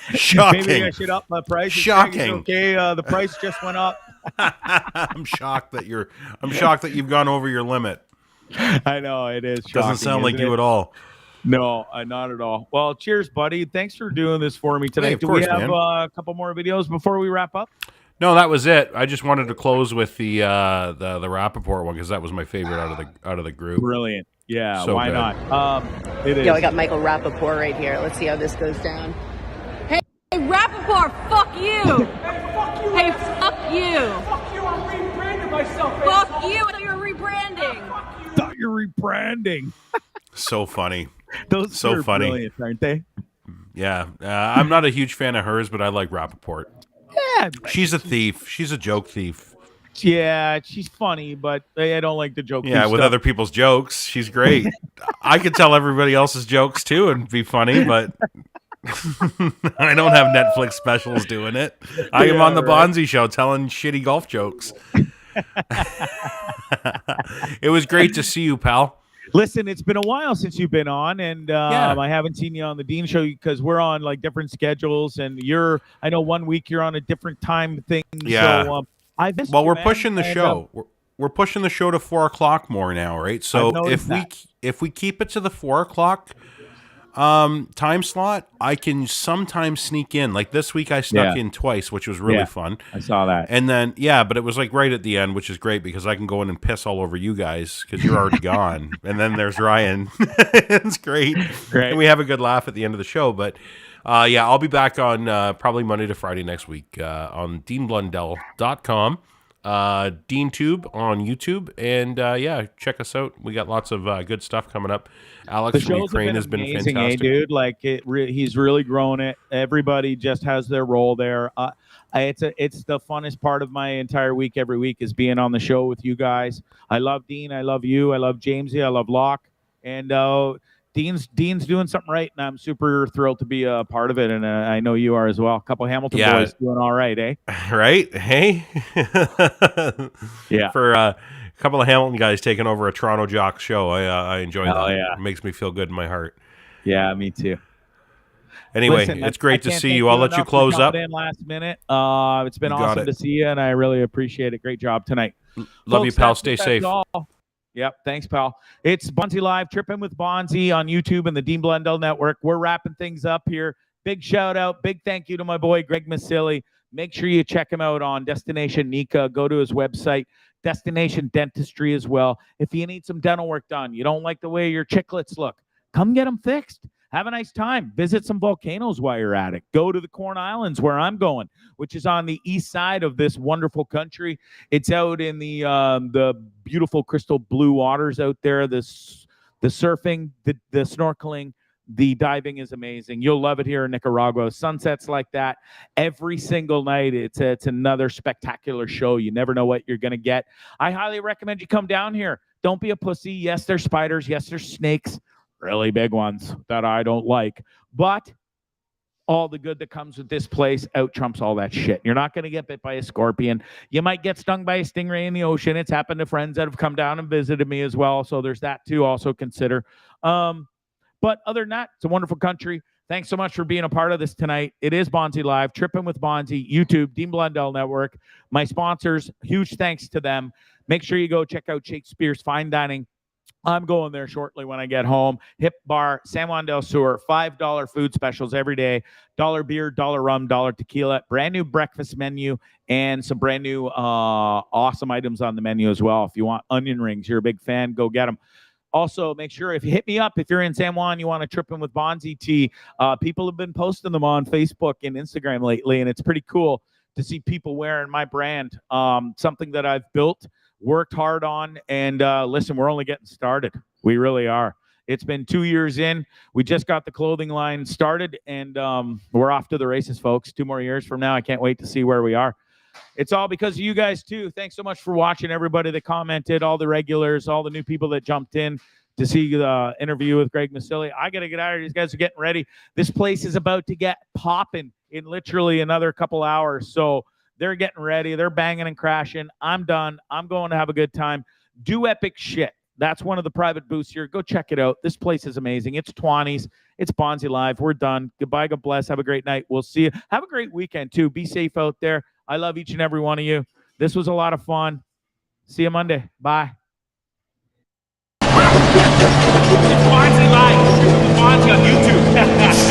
Shocking. Maybe I should up my price. Shocking. Okay, the price just went up. I'm shocked that you've gone over your limit. I know it is. Shocking, doesn't sound like you at all. No, not at all. Well, cheers, buddy. Thanks for doing this for me today. Hey, of Do course, we have man. a couple more videos before we wrap up? No, that was it. I just wanted to close with the Rappaport one because that was my favorite out of the group. Brilliant. Yeah, So why good. not? It is. Yo, I got Michael Rappaport right here. Let's see how this goes down. Hey, Rappaport, fuck you! Hey, fuck you! Fuck you, I'm rebranding myself. Fuck you! I thought you were rebranding. Thought you're rebranding. So funny. Those So are funny. brilliant, aren't they? Yeah, I'm not a huge fan of hers, but I like Rappaport. Yeah, She's a thief. She's a joke thief. yeah, she's funny, but I don't like the joke. Yeah, with other people's jokes, she's great. I could tell everybody else's jokes too and be funny, but I don't have Netflix specials doing it. I am on the Bondzee show telling shitty golf jokes. It was great to see you, pal. Listen, it's been a while since you've been on, and Yeah. I haven't seen you on the Dean show because we're on like different schedules, and I know 1 week you're on a different time thing. Yeah. So, I missed Well, you, we're man. pushing the And, show. We're pushing the show to 4 o'clock more now, right? I've So noticed if we keep it to the 4 o'clock time slot, I can sometimes sneak in. Like this week, I snuck in twice, which was really fun. I saw that. And then but it was like right at the end, which is great because I can go in and piss all over you guys because you're already gone. And then there's Ryan. It's great. And we have a good laugh at the end of the show. But I'll be back on probably Monday to Friday next week on DeanBlundell.com. DeanTube on YouTube, and check us out. We got lots of good stuff coming up. Alex from Ukraine has been amazing, fantastic, dude. Like he's really grown it. Everybody just has their role there. It's the funnest part of my entire week. Every week is being on the show with you guys. I love Dean. I love you. I love Jamesy. I love Locke. And Dean's doing something right, and I'm super thrilled to be a part of it. And I know you are as well. A couple Hamilton boys doing all right, eh? right? Hey, Yeah. For a couple of Hamilton guys taking over a Toronto Jocks show, I enjoy that. Yeah. It makes me feel good in my heart. Yeah, me too. Anyway, Listen, it's great I to can't see thank you. I'll let you enough for close coming up. in last minute. It's been You got awesome it. to see you, and I really appreciate it. Great job tonight. Love you, Folks, pal. that's Stay it. That's safe. all. Yep. Thanks, pal. It's Bondzee Live, Trippin' with Bondzee on YouTube and the Dean Blundell Network. We're wrapping things up here. Big shout out. Big thank you to my boy, Greg Miceli. Make sure you check him out on Destination Nica. Go to his website, Destination Dentistry as well. If you need some dental work done, you don't like the way your chiclets look, come get them fixed. Have a nice time. Visit some volcanoes while you're at it. Go to the Corn Islands where I'm going, which is on the east side of this wonderful country. It's out in the beautiful crystal blue waters out there. The surfing, the snorkeling, the diving is amazing. You'll love it here in Nicaragua. Sunsets like that every single night. It's another spectacular show. You never know what you're going to get. I highly recommend you come down here. Don't be a pussy. Yes, there's spiders. Yes, there's snakes. Really big ones that I don't like. But all the good that comes with this place out trumps all that shit. You're not going to get bit by a scorpion. You might get stung by a stingray in the ocean. It's happened to friends that have come down and visited me as well. So there's that too. Also consider. But other than that, it's a wonderful country. Thanks so much for being a part of this tonight. It is Bondzee Live, Trippin' with Bondzee, YouTube, Dean Blundell Network. My sponsors, huge thanks to them. Make sure you go check out Shakespeare's Fine Dining. I'm going there shortly when I get home. Hip Bar, San Juan del Sur, $5 food specials every day. $1 beer, $1 rum, $1 tequila. Brand new breakfast menu and some brand new awesome items on the menu as well. If you want onion rings, you're a big fan, go get them. Also, make sure if you hit me up, if you're in San Juan, you want to trip in with Bondzee tee. People have been posting them on Facebook and Instagram lately, and it's pretty cool to see people wearing my brand, something that I've built, worked hard on, and listen, we're only getting started. We really are. It's been 2 years in. We just got the clothing line started, and we're off to the races, folks. 2 more years from now, I can't wait to see where we are. It's all because of you guys, too. Thanks so much for watching, everybody that commented, all the regulars, all the new people that jumped in. to see the interview with Greg Miceli. I got to get out of here. These guys are getting ready. This place is about to get popping in literally another couple hours. So they're getting ready. They're banging and crashing. I'm done. I'm going to have a good time. Do epic shit. That's one of the private booths here. Go check it out. This place is amazing. It's Tuani's. It's Bondzee Live. We're done. Goodbye. God bless. Have a great night. We'll see you. Have a great weekend, too. Be safe out there. I love each and every one of you. This was a lot of fun. See you Monday. Bye. It's Bondzee Live. Bondzee on YouTube.